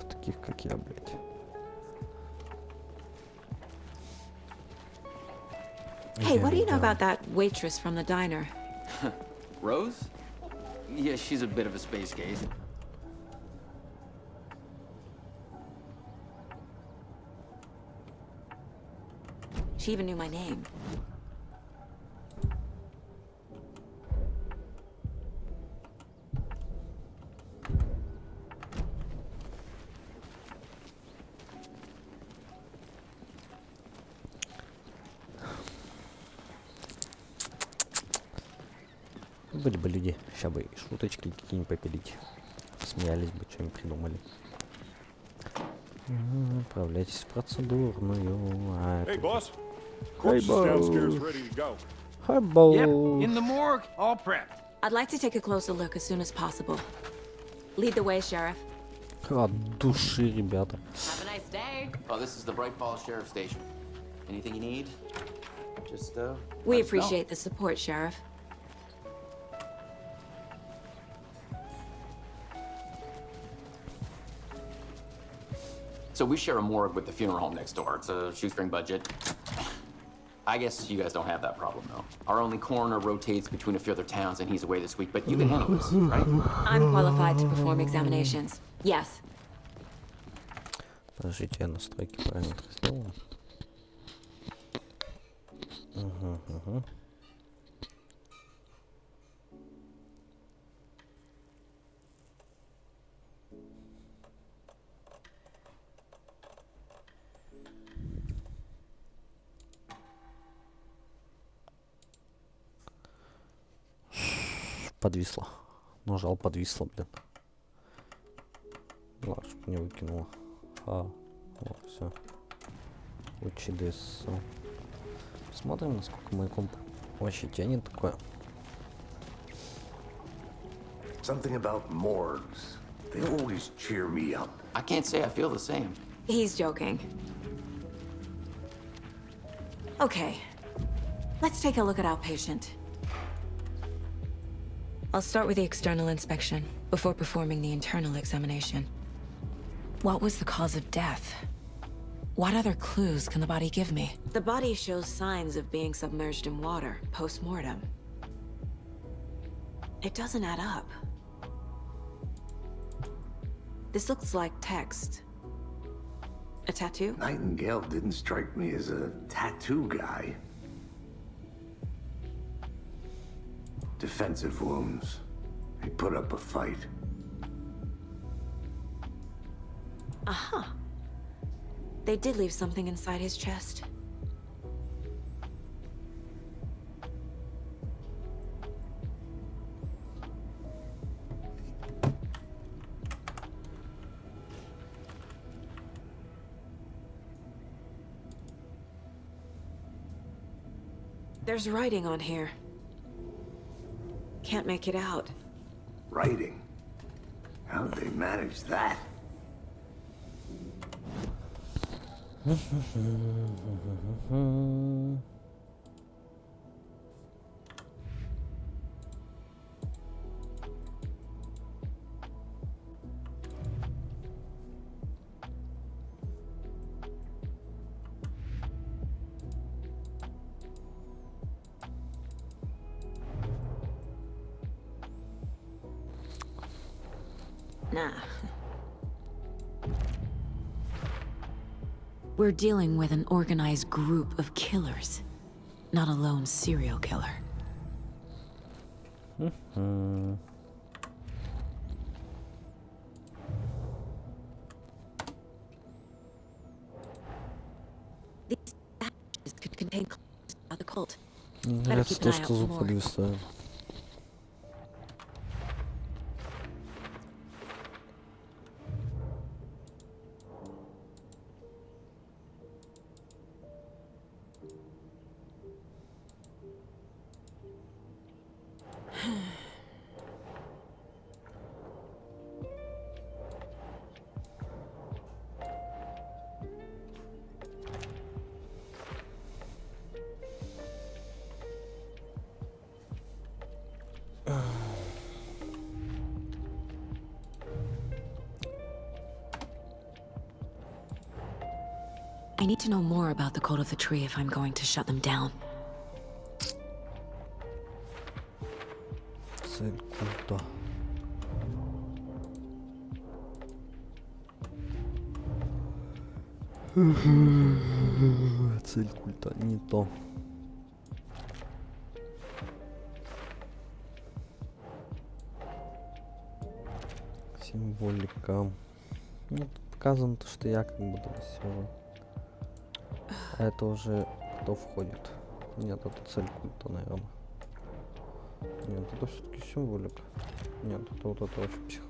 Таких как я, блядь. Hey, what do you know about that waitress from the diner? Rose? Yeah, she's a bit of a space case. She even knew my name. Были бы люди, сейчас бы и шуточки какие-нибудь попилить. Смеялись бы, что-нибудь придумали. Отправляйтесь в процедурную. Hey, boss. Corpse is downstairs ready to go. Hi, boss. Yep, in the morgue, all prepped. I'd like to take a closer look as soon as possible. Lead the way, Sheriff. От души, ребята. Have a nice day. Oh, this is the Bright Falls Sheriff Station. Anything you need? Just, We let us know. appreciate the support, Sheriff. So we share a morgue with the funeral home next door. It's a shoestring budget. I guess you guys don't have that problem, though. Our only coroner rotates between a few other towns, and he's away this week, but you can handle this, right? I'm qualified to perform examinations. Yes. Подождите, я настройки правильно сделал. Угу. Подвисло. Нажал, подвисло, блин. Ладно, чтоб не выкинуло. Вот, все. Учидес. Посмотрим, насколько мой комп вообще тянет такое. Something about morgues. They always cheer me up. I can't say I feel the same. He's joking. Okay. Let's take a look at our patient. I'll start with the external inspection before performing the internal examination. What was the cause of death? What other clues can the body give me? The body shows signs of being submerged in water post-mortem. It doesn't add up. This looks like text. A tattoo? Nightingale didn't strike me as a tattoo guy. Defensive wounds. He put up a fight. Uh-huh. They did leave something inside his chest. There's writing on here. Can't make it out. Writing? How'd they manage that? Nah. We're dealing with an organized group of killers, not a lone serial killer. These ashes could contain clues about the cult. Better keep Нравится an то, eye out что for звук more. подвисает. I need to know more about the code of the tree if I'm going to shut them down. Цель культа. Цель культа не то. Символика. Ну, тут показано то, что я как будто бы сижу. А это уже кто входит? Нет, это цель культа, наверное. Нет, это все-таки символика. Нет, это вот это очень псих.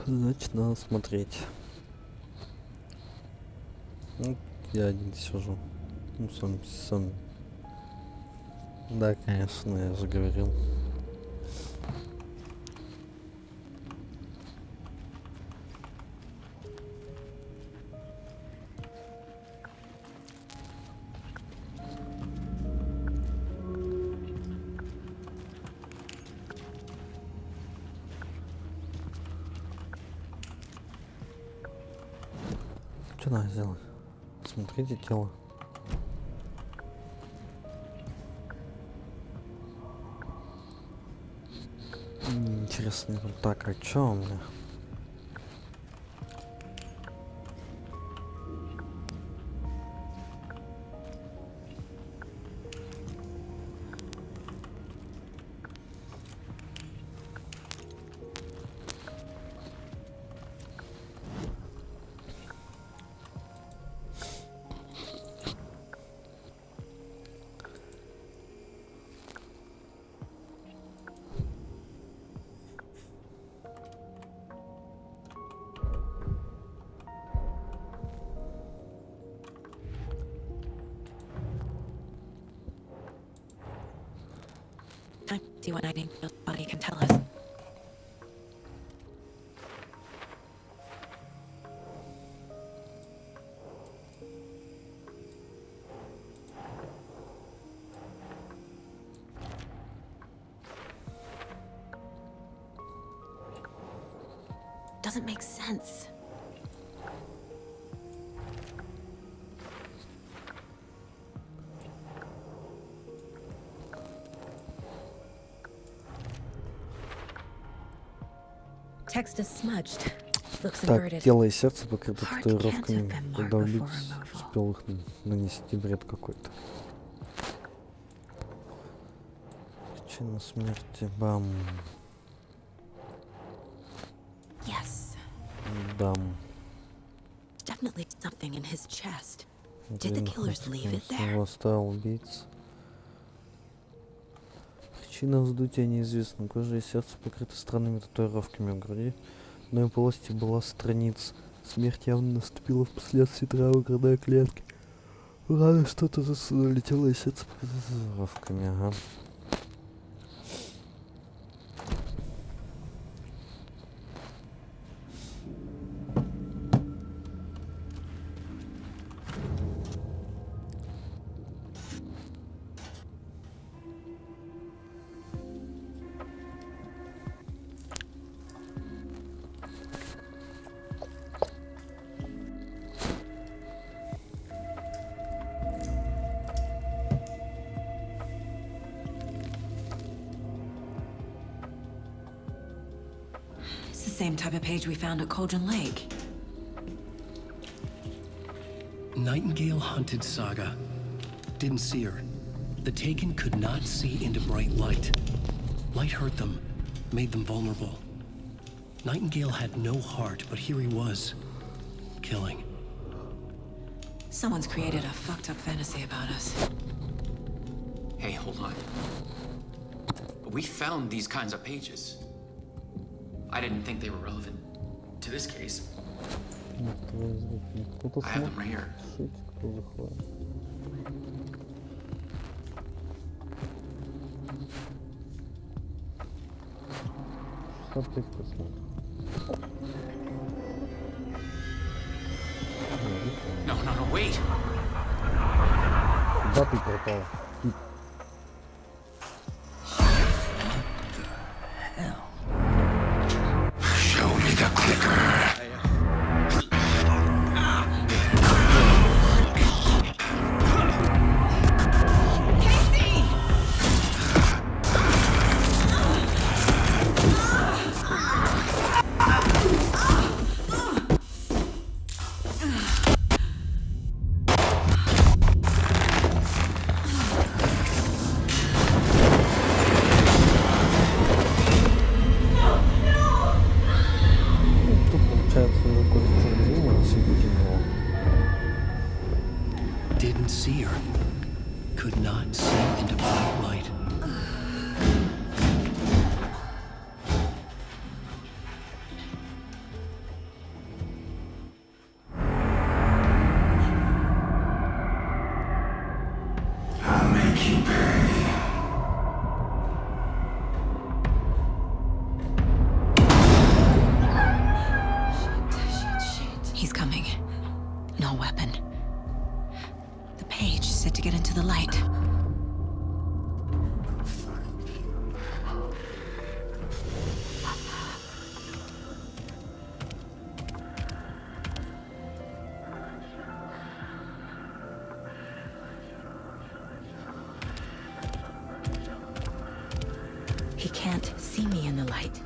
Значит, надо смотреть. Ну, я один сижу. Ну, сам. Да, конечно, я же говорил. Что надо сделать? Смотрите тело. Интересно, так, а чё у меня? Time to see what Nightingale's body can tell us. Doesn't make sense. Text is smudged. Looks Так, inverted. тело и сердце покрыты Heart can't татуировками. have been marked Когда убийца before removal. успел их нанести, бред какой-то. Причина смерти, бам. Yes. Дам. Definitely something in his chest. Did the killers leave it there? Его оставил убийца. Причина вздутия неизвестна. Кожа и сердце покрыты странными татуировками в груди. В одной полости была страница. Смерть явно наступила впоследствии травмы грудной клетки. Ладно, что-то засунули, тело и сердце покрыты татуировками, ага. same type of page we found at Cauldron Lake. Nightingale hunted Saga. Didn't see her. The Taken could not see into bright light. Light hurt them, made them vulnerable. Nightingale had no heart, but here he was, killing. Someone's created a fucked up fantasy about us. Hey, hold on. We found these kinds of pages. I didn't think they were relevant to this case. I have them right here. No, wait! Куда ты пропал? Show me the clicker. Didn't see her. Could not see into bright light. I'll make you pay. He's coming. No weapon. The page said to get into the light. He can't see me in the light.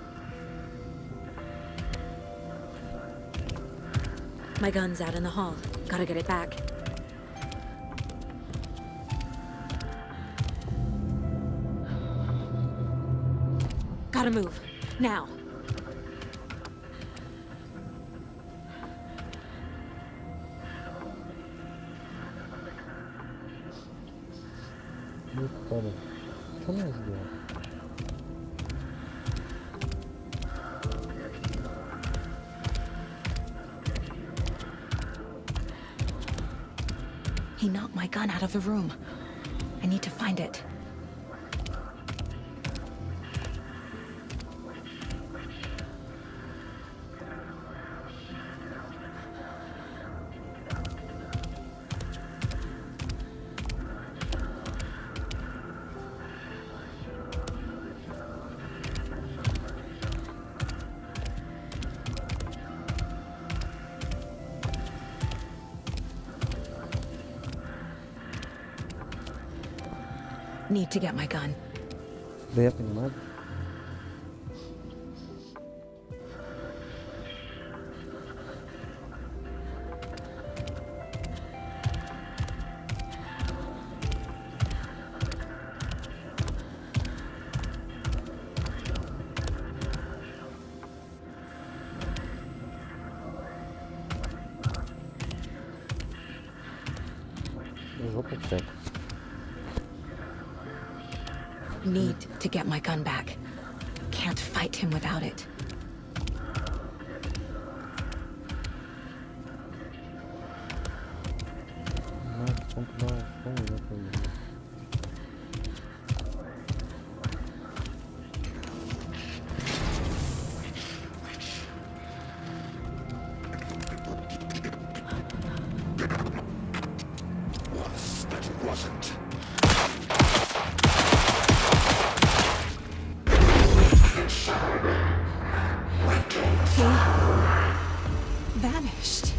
My gun's out in the hall. Gotta get it back. Gotta move. Now. Что мне сделать? He knocked my gun out of the room. I need to find it. Need to get my gun. Да я понимаю. Жопа всяк. Need to get my gun back. Can't fight him without it. But it wasn't. Vanished.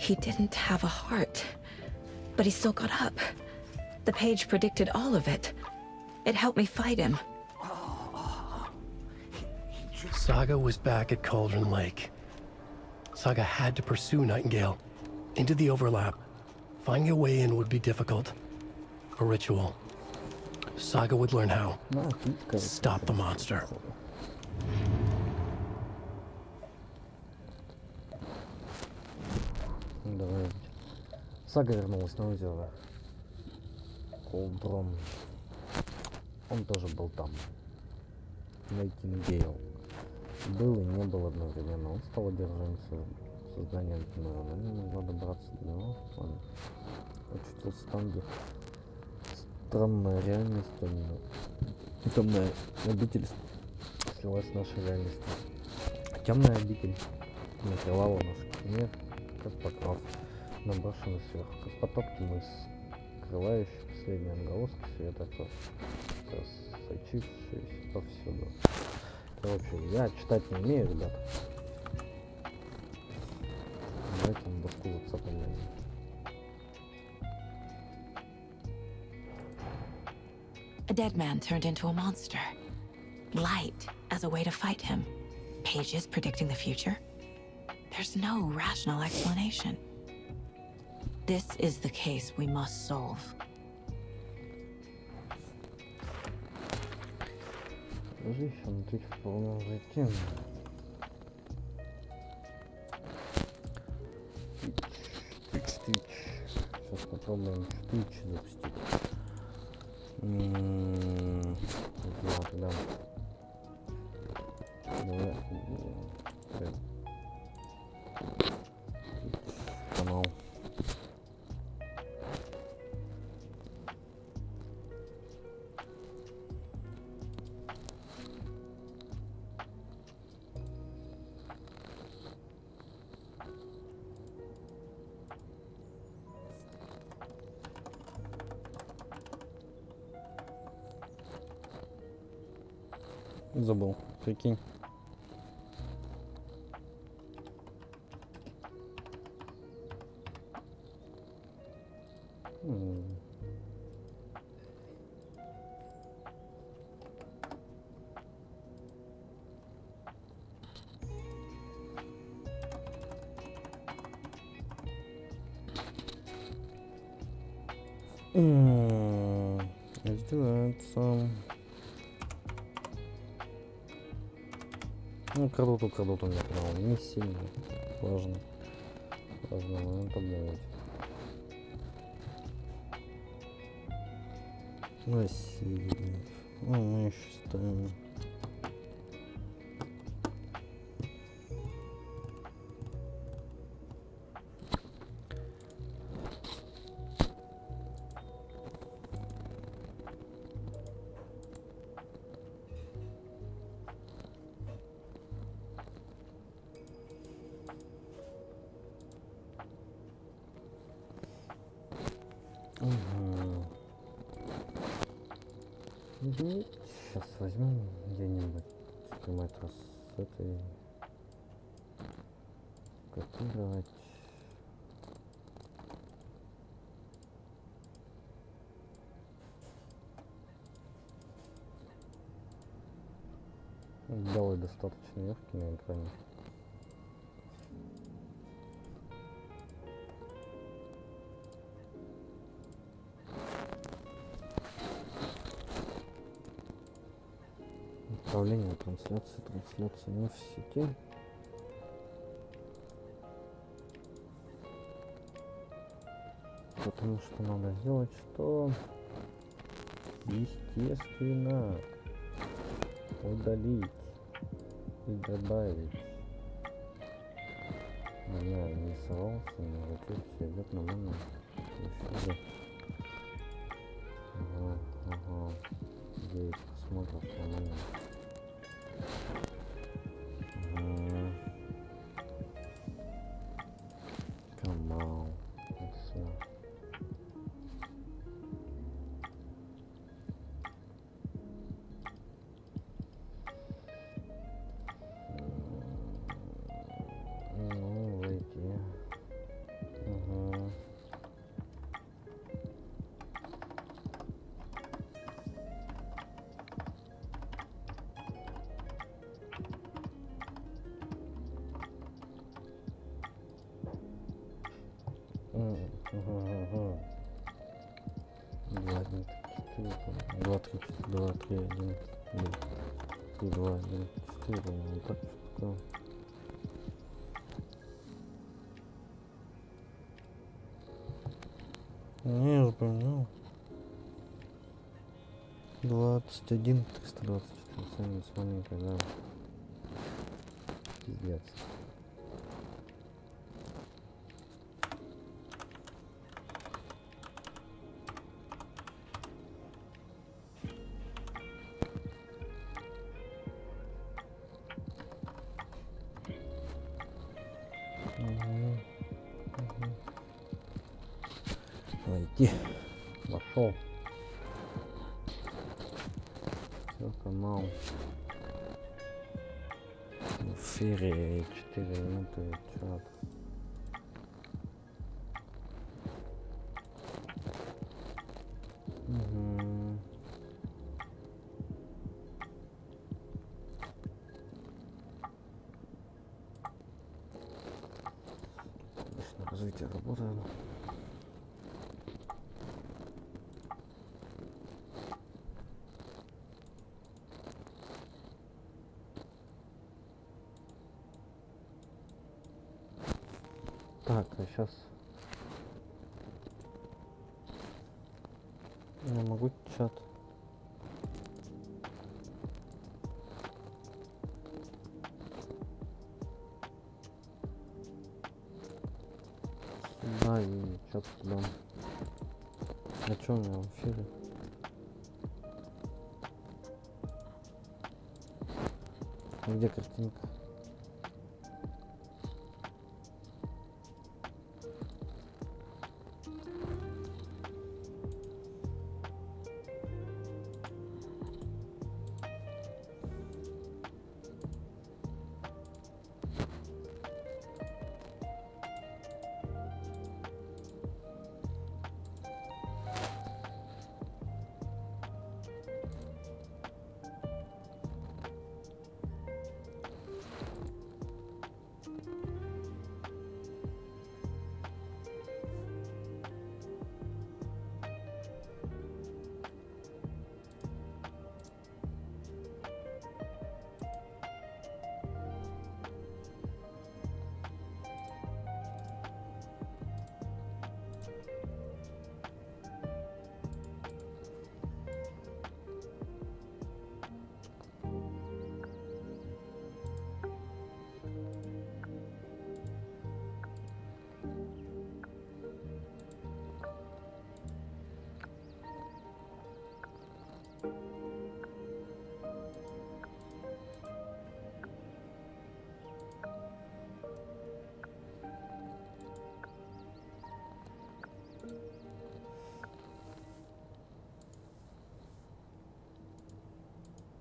He didn't have a heart, but he still got up. The page predicted all of it. It helped me fight him. Saga was back at Cauldron Lake. Saga had to pursue Nightingale into the overlap. Finding a way in would be difficult. A ritual. Saga would learn how. Stop the monster. Давай. Сага вернулась на озеро. Колдрон. Он тоже был там. Найтингейл. Был и не был одновременно. Он стал одержимым созданием тьмы. Она не могла добраться до него. Он очутился там, где странная реальность, темная обитель слилась с нашей реальностью. Темная обитель накрывала нас к мир, как покров, наброшенный сверху, как поток тьмы, скрывающий последние отголоски света, сочившись повсюду. Короче, я читать не умею, ребята. Давайте на доску зацепаем. A dead man turned into a monster. Light as a way to fight him. Pages predicting the future. There's no rational explanation. This is the case we must solve. Даже еще внутри вполне зайти. Твич. Сейчас попробуем Twitch запустить. Да. Канал. Забыл, прикинь. Издевается. Ну, крадут у меня канал. Не сильно. Важно момент обновить. Васильев. Мы еще ставим. Сейчас возьмем где-нибудь снимать раз с этой, котировать. Делай достаточно яркий на экране. Управление трансляция не в сети. Потому что надо сделать что? Естественно, удалить и добавить. Я рисовался, но зачем все идет нормально. Ага. 9 просмотров нормально. Канал. Все. Ну, войти. 2, 1, 4, 2, 3, 2, 3, 1, 3, 2, 1, 4, по-моему, так что. Не, я понял. 21, 324, сами маленькая, да. Пиздец. Войти. Вошел. Все, канал. В эфире 4 минуты чат. Конечно, развитие работает. Так, а сейчас я могу чат. Да, и чат сюда. А чё у меня в эфире? Где картинка?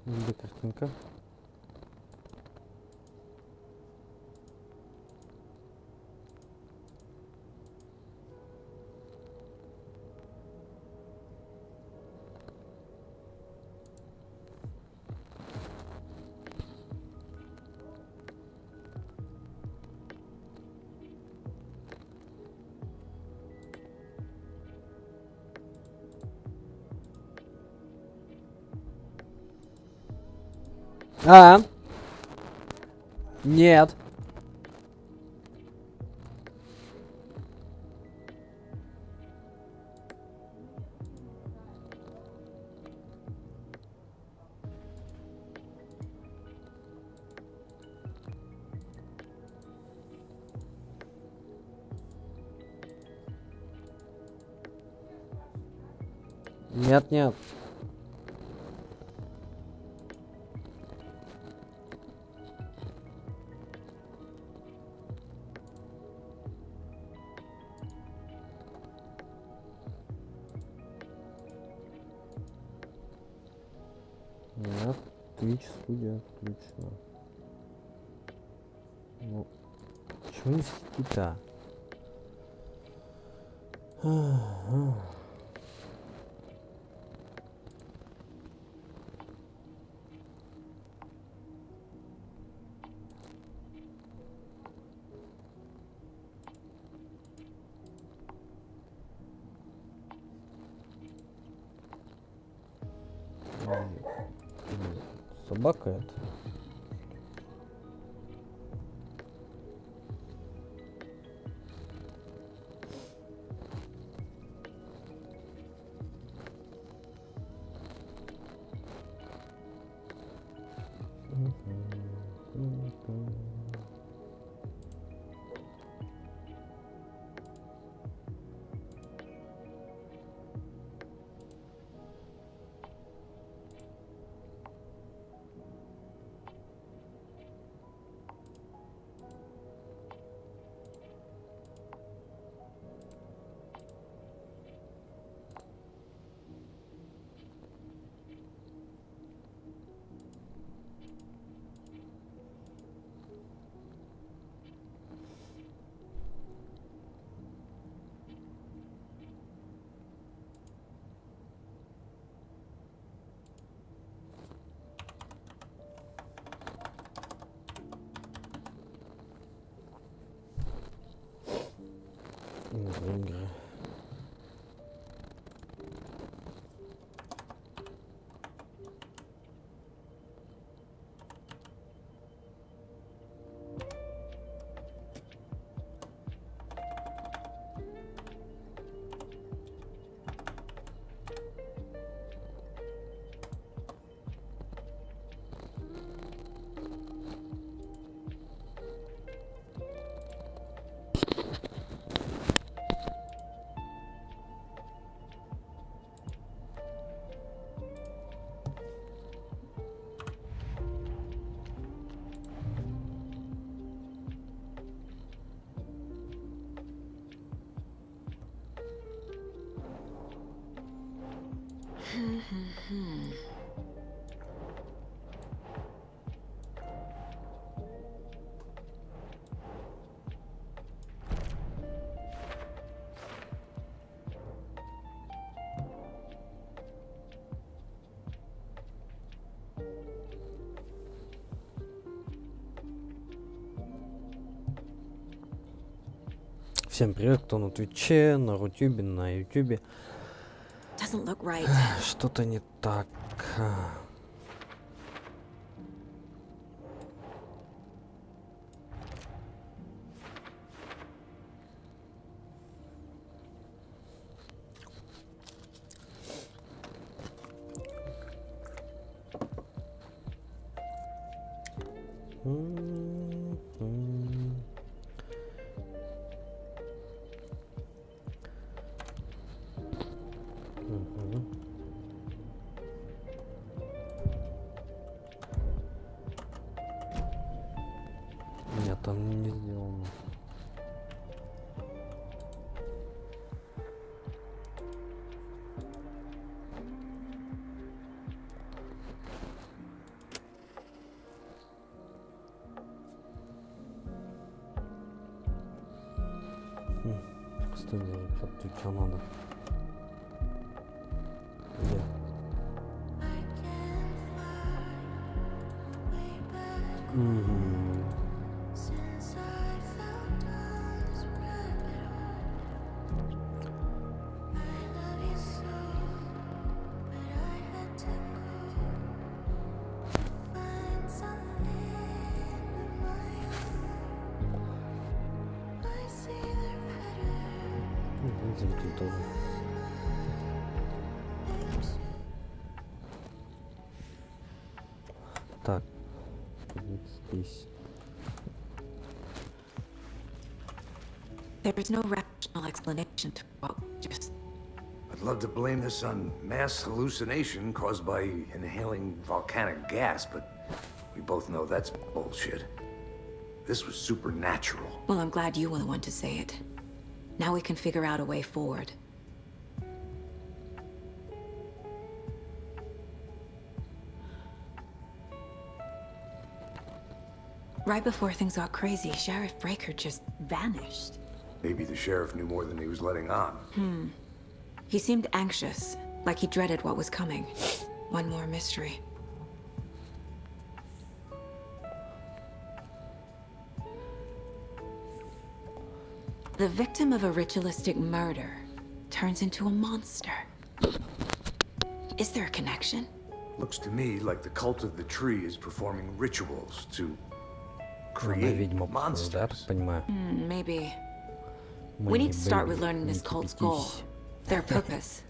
Где картинка? А? Нет. Нет, нет. Нет, Twitch студия включена. Ну, почему не сидит-то? Собака это. Игры. Всем привет, кто на Твиче, на Рутюбе, на Ютюбе. Doesn't look right. Что-то не так. Нет, там не сделано. Кстати, тут что надо? Где? Так, здесь. There is no rational explanation to what just. I'd love to blame this on mass hallucination caused by inhaling volcanic gas, but we both know that's bullshit. This was supernatural. Well, I'm glad you were the one to say it. Now we can figure out a way forward. Right before things got crazy, Sheriff Breaker just vanished. Maybe the sheriff knew more than he was letting on. He seemed anxious, like he dreaded what was coming. One more mystery. The victim of a ritualistic murder turns into a monster. Is there a connection? Looks to me like the cult of the tree is performing rituals to Она create ведьма, да, так monsters. понимаю. Maybe. Мы We не need to start with были, learning не this cult's goal, кипятись. their purpose.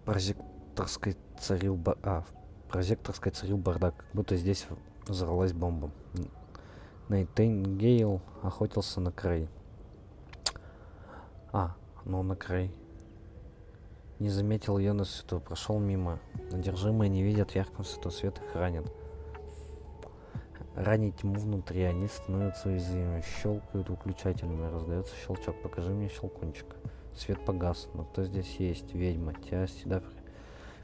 Прозекторской царил бардак, как будто здесь взорвалась бомба. Найтингейл охотился на край. Ну на край. Не заметил ее на свету, прошел мимо. Одержимые не видят яркого свету, свет их ранит. Ранить тьму внутри, они становятся уязвимыми, щелкают выключателями, раздается щелчок. Покажи мне щелкунчик. Свет погас, но кто здесь есть? Ведьма. Тебя сюда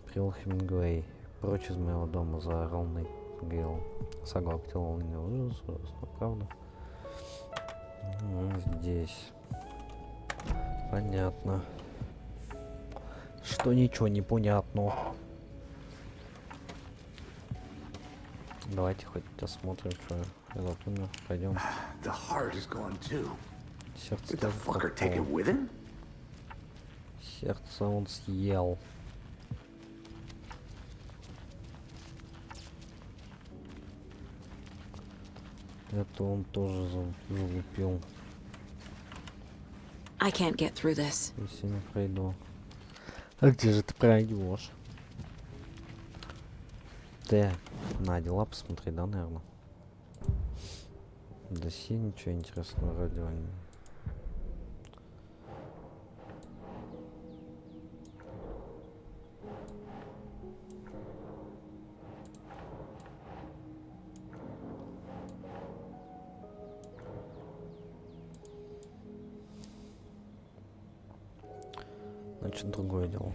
привел Хемингуэй. Прочь из моего дома, заорал Найтингейл. Сага активировал меня ужас, правда? Здесь. Понятно. Что ничего не понятно. Давайте хоть посмотрим, что я запомнил. Пойдем. The heart is gone too. Сердце Did the тоже fucker take it пропало. with him? Сердце он съел. Это он тоже залупил. I can't get through this. Если не пройду. А где же ты пройдешь? Так, на дела посмотри, да, наверное. Досье ничего интересного вроде. Значит, другое дело.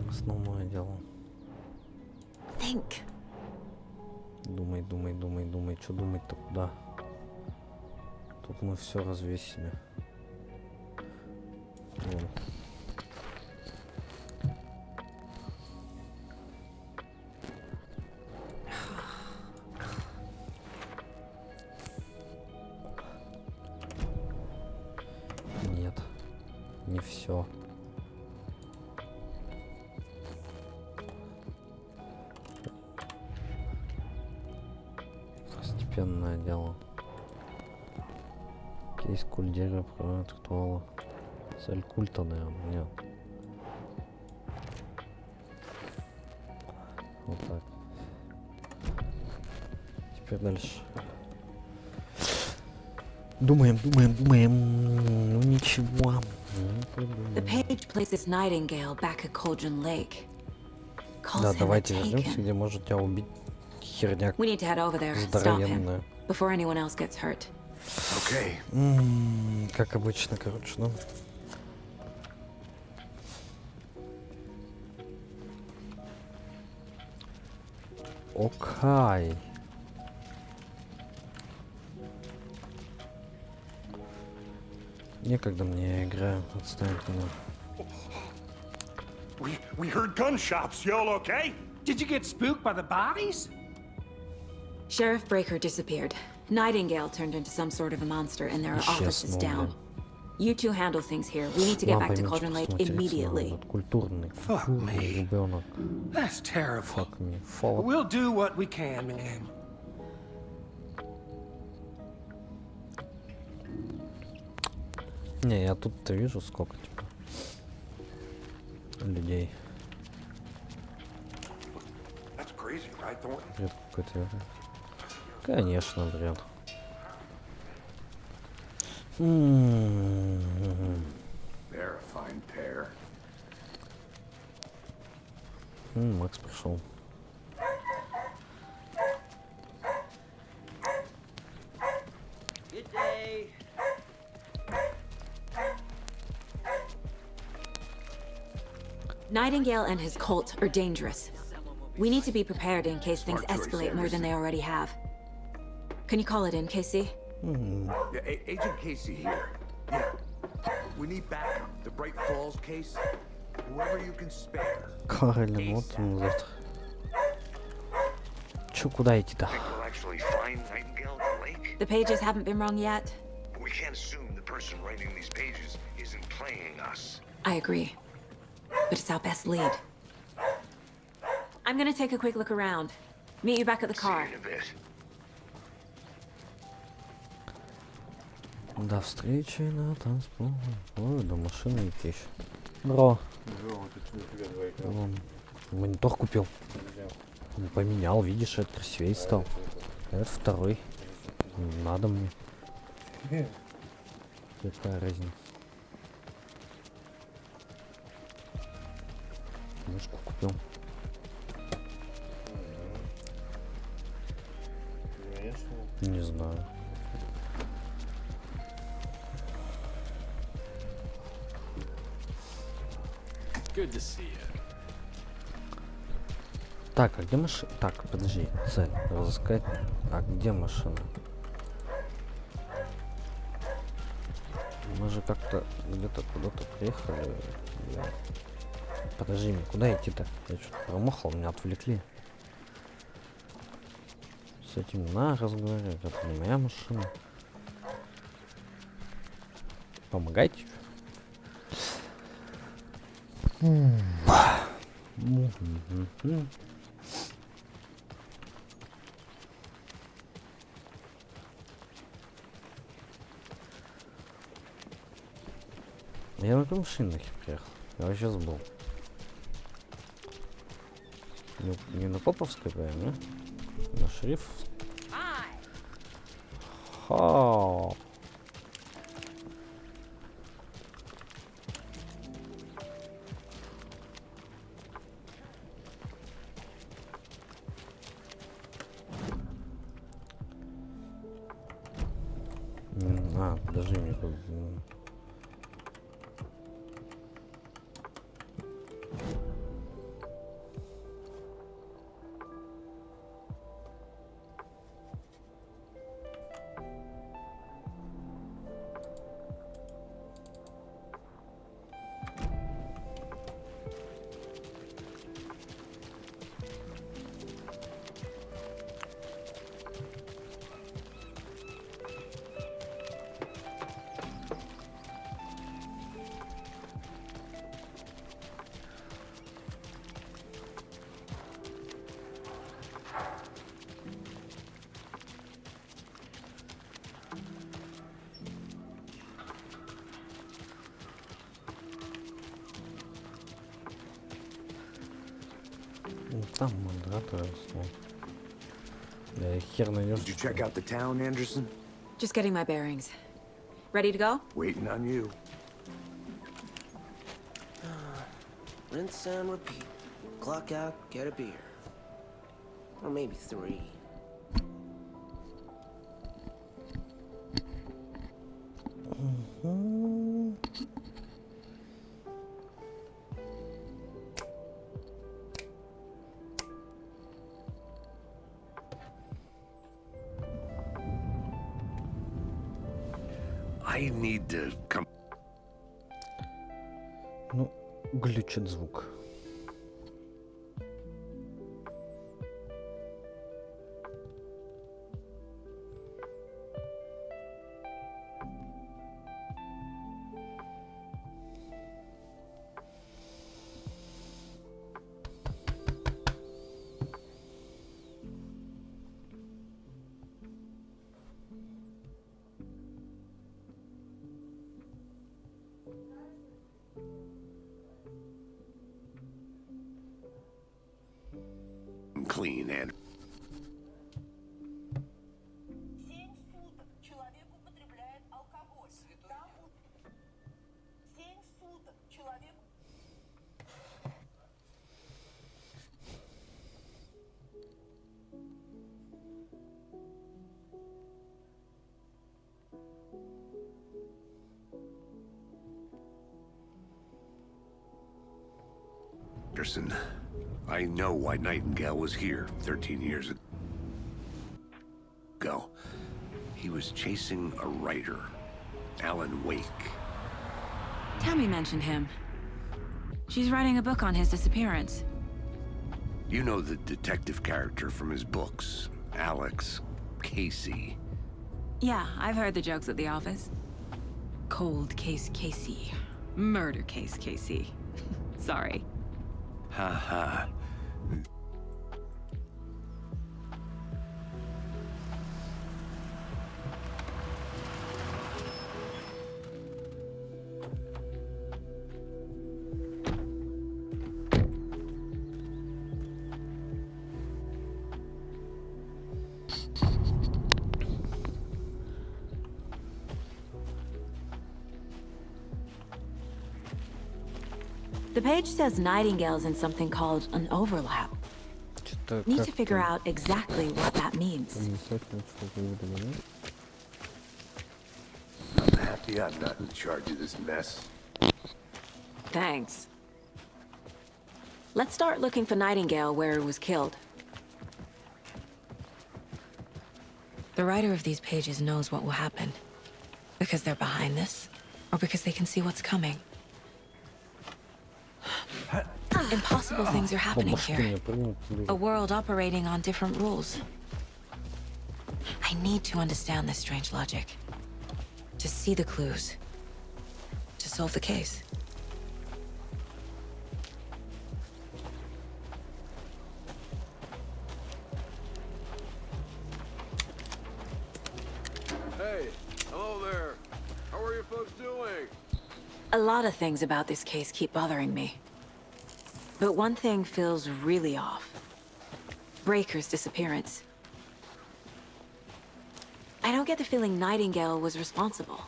Основное дело. Think. Думай. Что думать-то куда? Тут мы все развесили. Вон. Нет, не все. Второстепенное дело. Кейс куль дерева, права ритуала. Цель культа, наверное, нет. Вот так. Теперь дальше. Думаем. Ну ничего. The page places Nightingale back at Cauldron Lake. Calls Да, him a давайте вернемся, taken. где может тебя убить херняк We need to head over there, stop him, здоровенная. before anyone else gets hurt. Okay. Как обычно, короче, ну. Окей. Некогда мне, я играю, отстань от меня. We heard gunshots. Y'all okay? Did you get spooked by the bodies? Sheriff Breaker disappeared. Nightingale turned into some sort of a monster, and their office is down. You two handle things here. We need to get back to Cauldron Lake immediately. Культурный ребенок. That's terrible. Fuck me. Fall. We'll do what we can, man. Не, я тут-то вижу сколько, типа, людей. That's crazy, right, Thornton? Бред какой-то. Конечно, бред. They're a fine pair. Макс пришел. Good day. Nightingale and his cult are dangerous. We need to be prepared in case things escalate more than they already have. Can you call it in, Casey? Agent Casey here. Yeah. We need backup. The Bright Falls case. Whoever you can spare. Каролин, вот он завтра. Чё, куда идти-то? The pages haven't been wrong yet. We can't assume the person writing these pages isn't playing us. I agree. But it's our best lead. I'm gonna take a quick look around. Meet you back at the car. See you in a bit. До встречи на танцполе. Ой, до машины идти еще. Бро. Вон, монитор купил. Поменял, видишь, это красивее стал. Это второй. Надо мне. Какая разница? Мышку купил. Не знаю. Good to see you. Так, а где машина? Так, подожди, цель. Разыскать. А где машина? Мы же как-то где-то куда-то приехали. Подожди, мне куда идти-то? Я что-то промахал, меня отвлекли. С этим на разговаривать, это не моя машина. Помогайте. Я на какой машине нахер приехал? Я вообще забыл. Не на Поповской, правильно? На шериф. Ха. Подожди, мне как... Там модератор. Да, хер найдешь. Did you check out the town, Anderson? Just getting my bearings. Ready to go? Waiting on you. Rinse and repeat. Clock out, get a beer. Or maybe 3. I need to come. Ну, глючит звук. Clean and Anderson. I know why Nightingale was here 13 years ago. he was chasing a writer, Alan Wake. Tammy mentioned him. She's writing a book on his disappearance. You know the detective character from his books, Alex, Casey. Yeah, I've heard the jokes at the office. Cold case Casey. Murder case Casey. Sorry. Ha ha. The page says Nightingale's in something called an overlap. Need to figure out exactly what that means. I'm happy I'm not in charge of this mess. Thanks. Let's start looking for Nightingale where he was killed. The writer of these pages knows what will happen. Because they're behind this, or because they can see what's coming. Impossible things are happening here. A world operating on different rules. I need to understand this strange logic. To see the clues. To solve the case. Hey, hello there. How are you folks doing? A lot of things about this case keep bothering me. But one thing feels really off. Breaker's disappearance. I don't get the feeling Nightingale was responsible.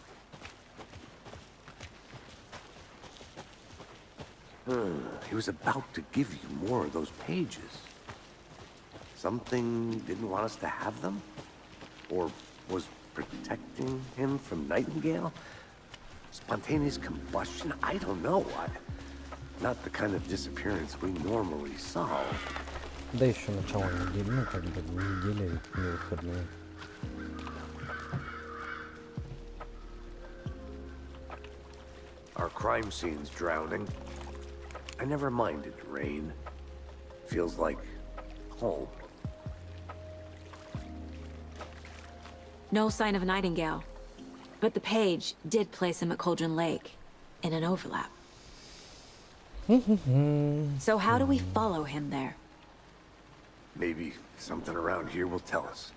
He was about to give you more of those pages. Something didn't want us to have them? Or was protecting him from Nightingale? Spontaneous combustion? I don't know. Not the kind of disappearance we normally solve. Да еще начало недели, ну как бы неделя ведь не выходные. Our crime scene's drowning. I never minded rain. Feels like home. No sign of Nightingale. But the page did place him at Cauldron Lake, in an overlap. So how do we follow him there? Maybe something around here will tell us.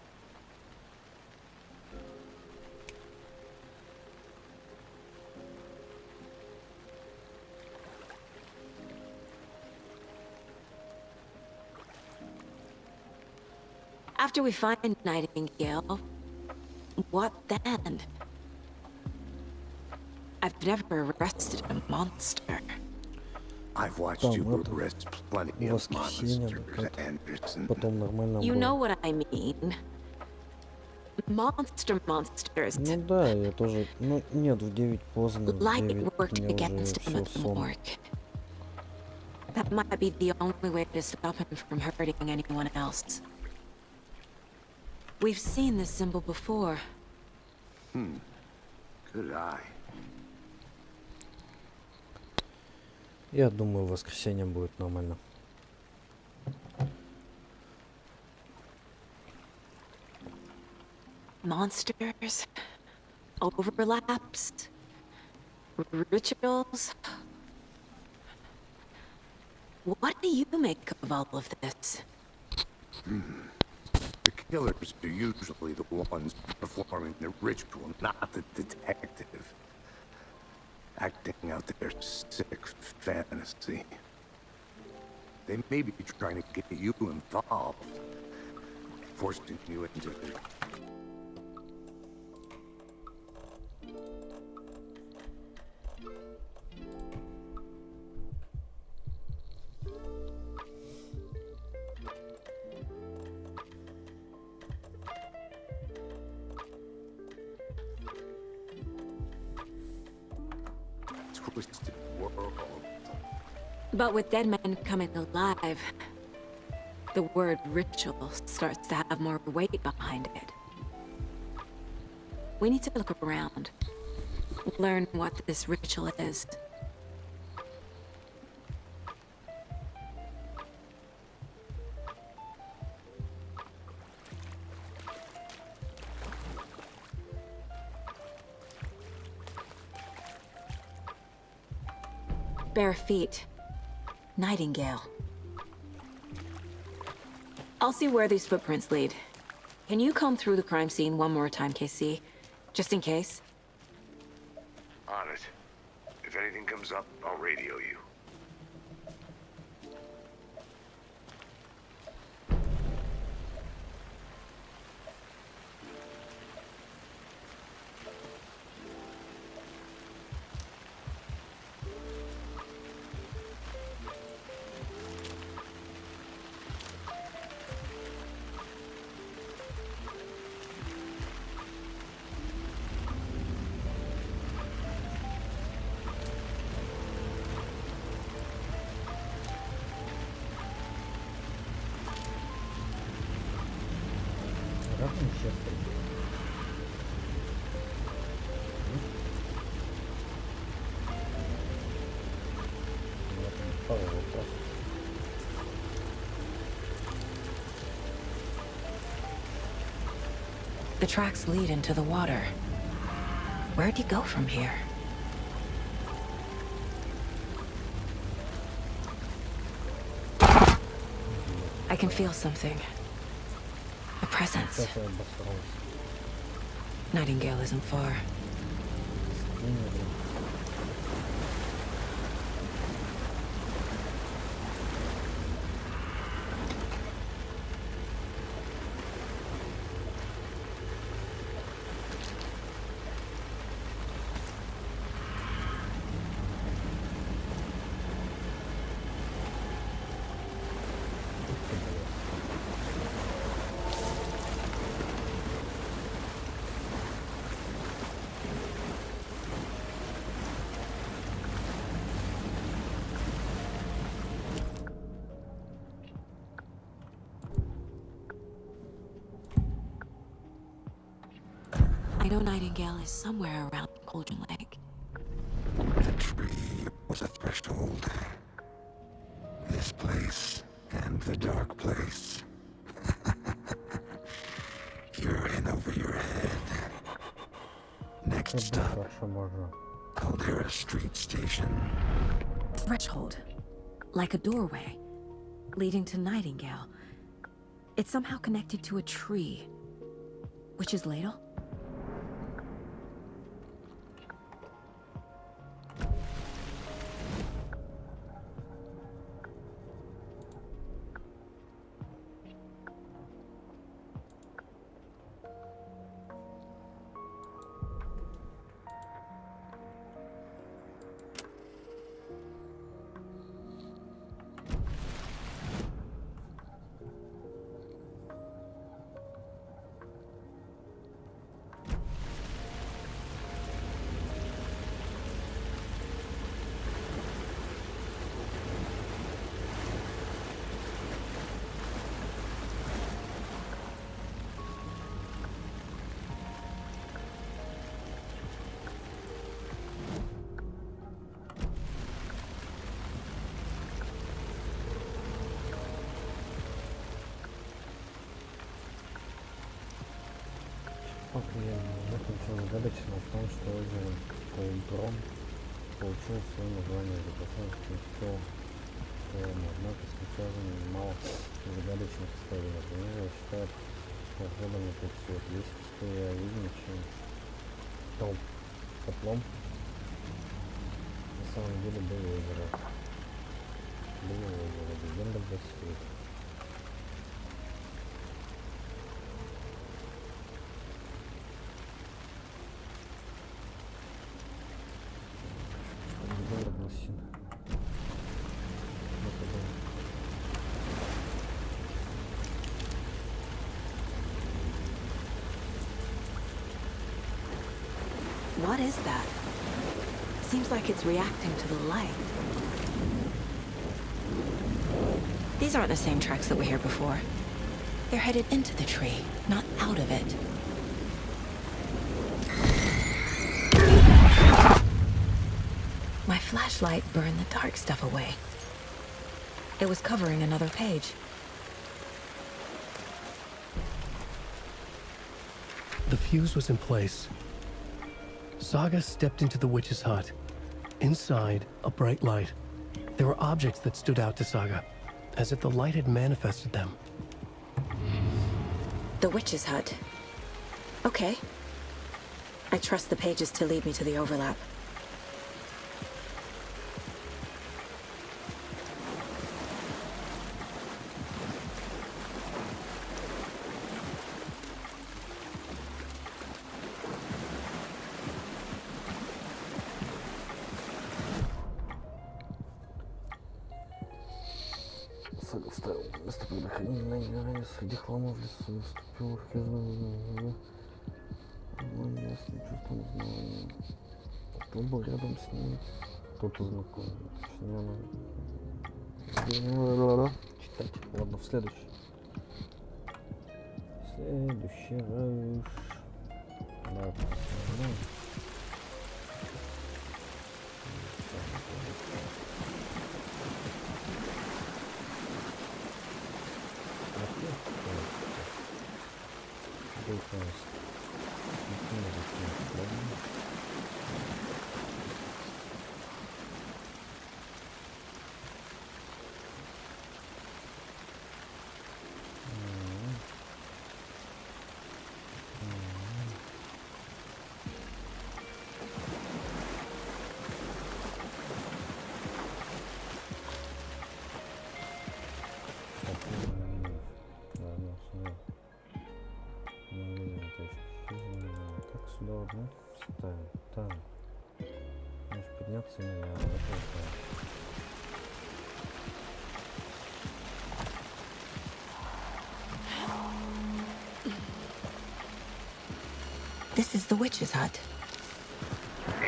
After we find Nightingale, what then? I've never arrested a monster. I've watched you arrest plenty of monsters, Anderson. You know what I mean. Monsters. Ну да, я тоже... Ну нет, в 9 поздно, в Light 9 worked мне against уже him все at the сон. morgue. That might be the only way to stop him from hurting anyone else. We've seen this symbol before. Good eye. Я думаю, в воскресенье будет нормально. Monsters, overlaps, rituals. What do you make of all of this? The killers are usually the ones performing the ritual, not the detective. Acting out their sick fantasy. They may be trying to get you involved. Forcing you into their... twisted world. But with dead men coming alive, the word ritual starts to have more weight behind it. We need to look around. Learn what this ritual is. Bare feet. Nightingale. I'll see where these footprints lead. Can you comb through the crime scene one more time, KC? Just in case? On it. If anything comes up, I'll radio you. The tracks lead into the water. Where'd you go from here? I can feel something. A presence. Nightingale isn't far. I know Nightingale is somewhere around Cauldron Lake. The tree was a threshold. This place and the dark place. You're in over your head. Next stop, Caldera Street Station. Threshold. Like a doorway. Leading to Nightingale. It's somehow connected to a tree. Witch's Ladle? Загадочно в том, что озеро Колдрон получил свое название за пространство что однако связано немало загадочных историй. Например, я считаю проходом на 500. Есть история о ведьме, чем котлом на самом деле было озеро. Легенда без света. What is that? Seems like it's reacting to the light. These aren't the same tracks that were here before. They're headed into the tree, not out of it. flashlight burned the dark stuff away. It was covering another page. The fuse was in place. Saga stepped into the witch's hut. Inside, a bright light. There were objects that stood out to Saga, as if the light had manifested them. The witch's hut. Okay. I trust the pages to lead me to the overlap. Сага вставил место предохранения ранее среди хлама в лесу вступил в хижину. Ясным чувством узнавания. Кто был рядом с ним? Кто-то знакомый. Точнее, она... Читать. Ладно, в следующий. Следующий раз. Да, посмотрим. Так, сюда одну ставим. Так. Можешь подняться наверх. This is the witch's hut.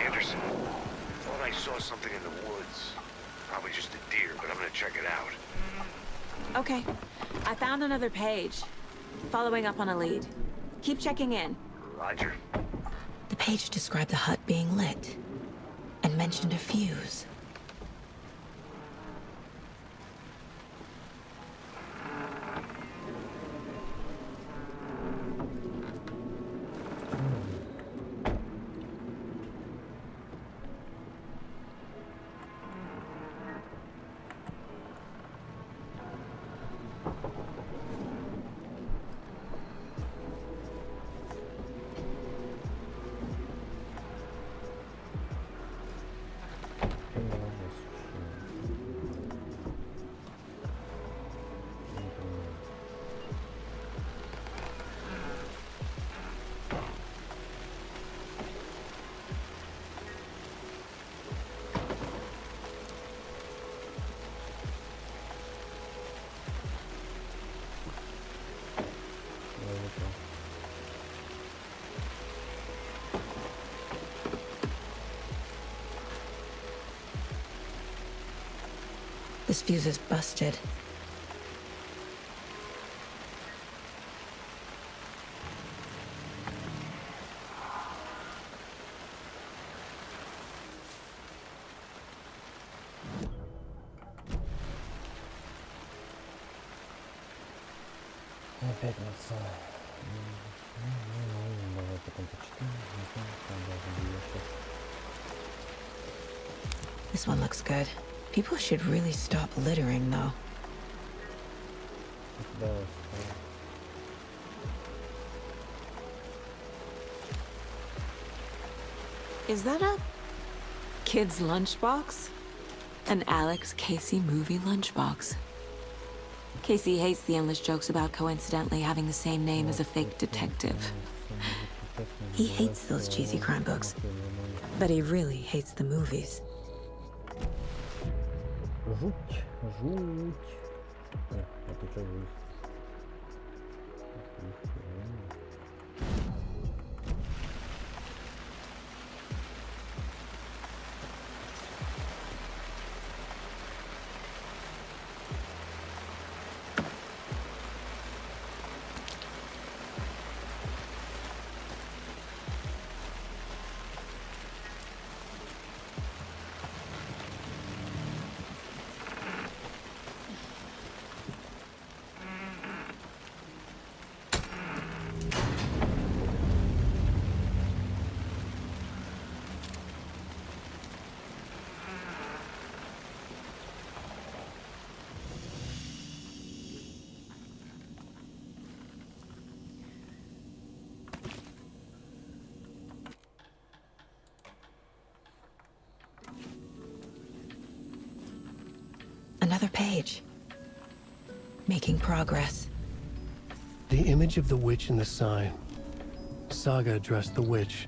Anderson, thought I saw something in the woods. Probably just a deer, but I'm gonna check it out. Okay. I found another page. Following up on a lead. Keep checking in. Roger. The page described the hut being lit and mentioned a fuse. This fuse is busted. Опять лицо. Давай потом почитаем. This one looks good. People should really stop littering, though. Is that a kid's lunchbox? An Alex Casey movie lunchbox. Casey hates the endless jokes about coincidentally having the same name as a fake detective. He hates those cheesy crime books, but he really hates the movies. Жуть, жуть. А ты что здесь? Another page. Making progress. The image of the witch in the sign. Saga addressed the witch.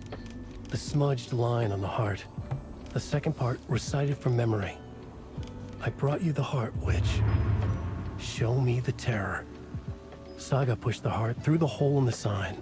The smudged line on the heart. The second part recited from memory. I brought you the heart, witch. Show me the terror. Saga pushed the heart through the hole in the sign.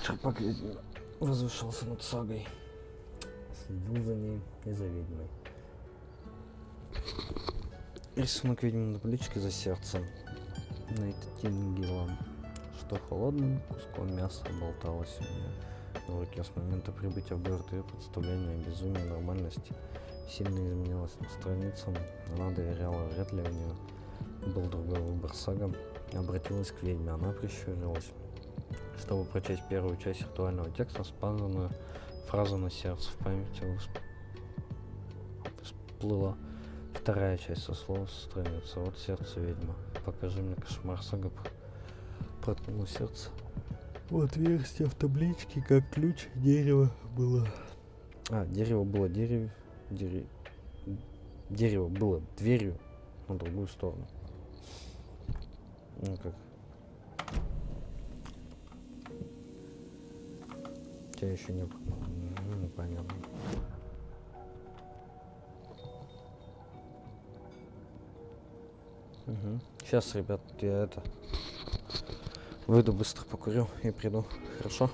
Черпак ведьмы возвышался над сагой, следил за ней и за ведьмой. Рисунок ведьмы на табличке за сердцем Найтингелом, что холодным куском мяса болталось у нее в руке. С момента прибытия в город ее представление о безумии и нормальности сильно изменилось. На страницам она доверяла, вряд ли у нее был другой выбор. Сага обратилась к ведьме, она прищурилась, чтобы прочесть первую часть ритуального текста, спазанную фразу на сердце. В памяти всплыла вторая часть со слов страницы. Вот сердце ведьма. Покажи мне кошмар. Сага проткнула сердце в отверстие в табличке, как ключ. Дерево было... дерево было дерево было дверью на другую сторону. Ну как? Я еще не понятно. Угу. Сейчас, ребят, я выйду, быстро покурю и приду. Хорошо?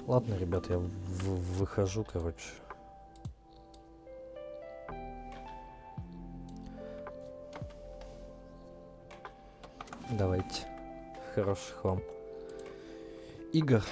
Ладно, ребят, я выхожу, короче. Давайте. Хороших вам игр.